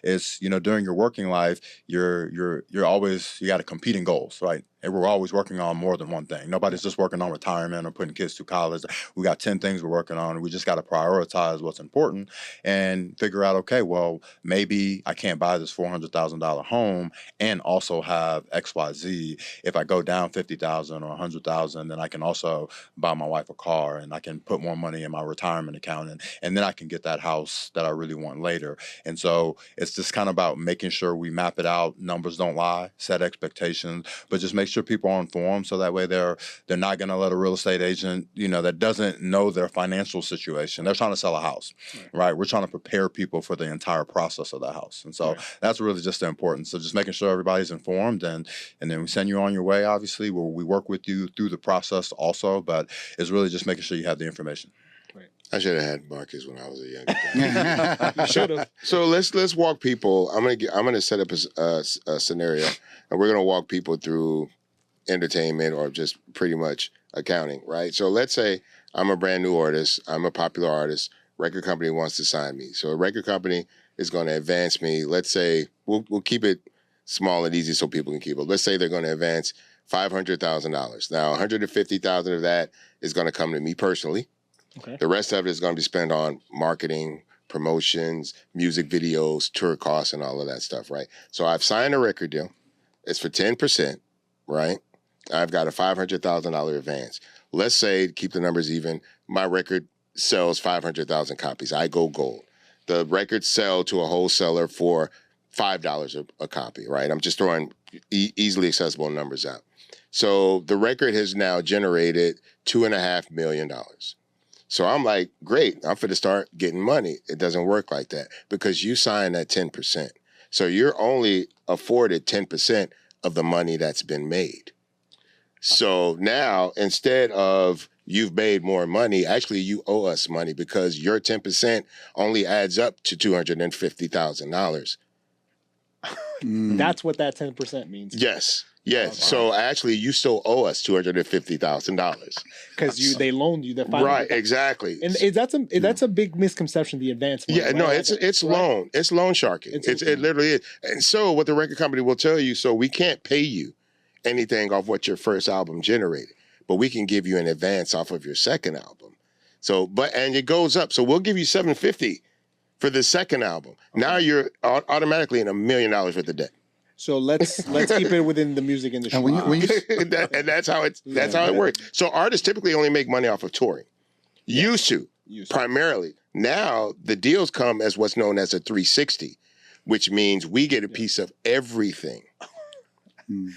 it's during your working life, you're always, you got to competing goals, right? And we're always working on more than one thing. Nobody's just working on retirement or putting kids through college. We got 10 things we're working on. We just got to prioritize what's important and figure out, okay, well, maybe I can't buy this $400,000 home and also have XYZ. If I go down $50,000 or $100,000, then I can also buy my wife a car, and I can put more money in my retirement account, and then I can get that house that I really want later. And so it's just kind of about making sure we map it out. Numbers don't lie, set expectations, but just make sure people are informed so that way they're not going to let a real estate agent, that doesn't know their financial situation. They're trying to sell a house, right? We're trying to prepare people for the entire process of the house. And so that's really just the importance. So just making sure everybody's informed, and then we send you on your way, obviously, where we work with you through the process also, but it's really just making sure you have the information. I should have had Marcus when I was a younger guy. You should have. So let's walk people. I'm gonna set up a scenario, and we're gonna walk people through entertainment or just pretty much accounting, right? So let's say I'm a brand new artist. I'm a popular artist. Record company wants to sign me. So a record company is going to advance me. Let's say we'll keep it small and easy so people can keep it. Let's say they're going to advance $500,000. Now, $150,000 of that is going to come to me personally. Okay. The rest of it is going to be spent on marketing, promotions, music videos, tour costs, and all of that stuff, right? So I've signed a record deal. It's for 10%, right? I've got a $500,000 advance. Let's say, to keep the numbers even, my record sells 500,000 copies. I go gold. The records sell to a wholesaler for $5 a copy, right? I'm just throwing easily accessible numbers out. So the record has now generated $2.5 million. So I'm like, great, I'm finna start getting money. It doesn't work like that because you signed at 10%. So you're only afforded 10% of the money that's been made. So now, instead of you've made more money, actually you owe us money because your 10% only adds up to $250,000. That's what that 10% means. Yes. Yes. So actually, you still owe us $250,000 because they loaned you the right. Exactly. And that's a big misconception. The advance money, yeah. Right? No, it's loan. It's loan sharking. It literally is. And so what the record company will tell you, so we can't pay you anything off what your first album generated, but we can give you an advance off of your second album. So, and it goes up. So we'll give you $750 for the second album. Okay. Now you're automatically in $1 million worth of debt. So let's keep it within the music industry. And that's how it works. So artists typically only make money off of touring. Used to, primarily. Now the deals come as what's known as a 360, which means we get a piece of everything.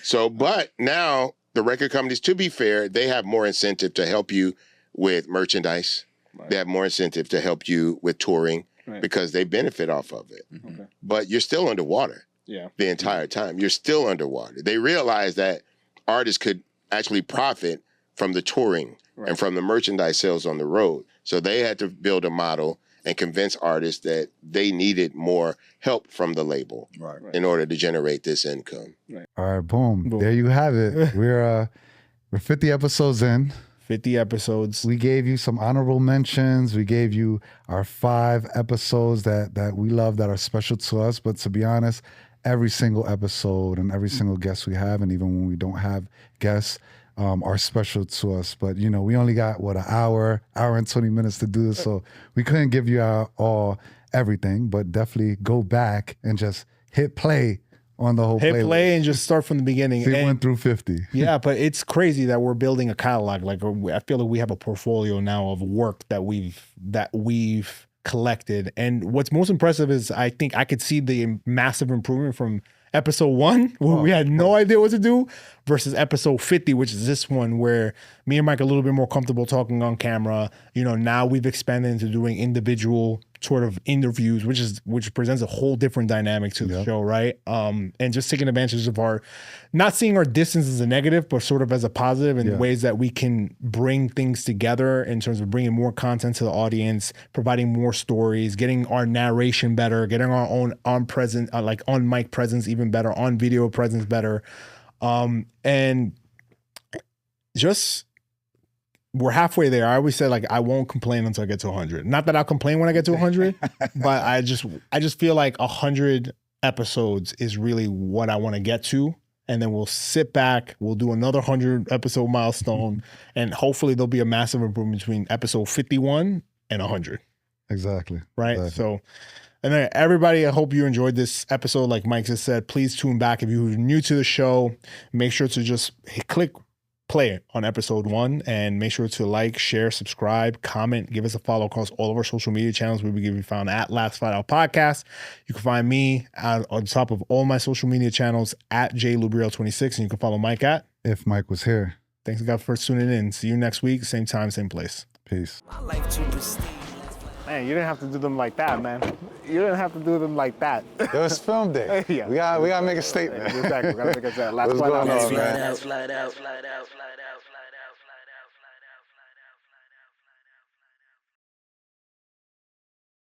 So, but now the record companies, to be fair, they have more incentive to help you with merchandise. Right. They have more incentive to help you with touring because they benefit off of it. Okay. But you're still underwater. Yeah. The entire time. You're still underwater. They realize that artists could actually profit from the touring and from the merchandise sales on the road. So they had to build a model and convince artists that they needed more help from the label in order to generate this income. Right. All right, boom. There you have it. We're 50 episodes in. 50 episodes. We gave you some honorable mentions. We gave you our 5 episodes that we love that are special to us. But to be honest, every single episode and every single guest we have, and even when we don't have guests, are special to us. But, we only got, an hour and 20 minutes to do this. So we couldn't give you everything, but definitely go back and just hit play on the whole playlist. Hit play and just start from the beginning. See, went through 50. Yeah, but it's crazy that we're building a catalog. Like, I feel like we have a portfolio now of work that we've collected. And what's most impressive is I think I could see the massive improvement from episode 1, where we had no idea what to do, versus episode 50, which is this one where me and Mike are a little bit more comfortable talking on camera. Now we've expanded into doing individual sort of interviews, which presents a whole different dynamic to the show, right? And just taking advantage of not seeing our distance as a negative, but sort of as a positive in ways that we can bring things together in terms of bringing more content to the audience, providing more stories, getting our narration better, getting our own on mic presence even better, on video presence better. And just, we're halfway there. I always said, I won't complain until I get to 100. Not that I'll complain when I get to 100, but I just feel like 100 episodes is really what I want to get to. And then we'll sit back, we'll do another 100 episode milestone, and hopefully there'll be a massive improvement between episode 51 and 100. Exactly. Right? Exactly. So, and then everybody, I hope you enjoyed this episode. Like Mike just said, please tune back. If you're new to the show, make sure to just click play on episode 1 and make sure to like, share, subscribe, comment, give us a follow across all of our social media channels. We will be found at Last Flat Out Podcast. You can find me on top of all my social media channels at JLubriel26, and you can follow Mike at if Mike was here. Thanks God for tuning in. See you next week, same time, same place. Peace. Man, you didn't have to do them like that, man. You didn't have to do them like that. It was film day. Yeah. We gotta make a statement. Exactly. We gotta make a statement. Last What's one going out. on, man? Fly out.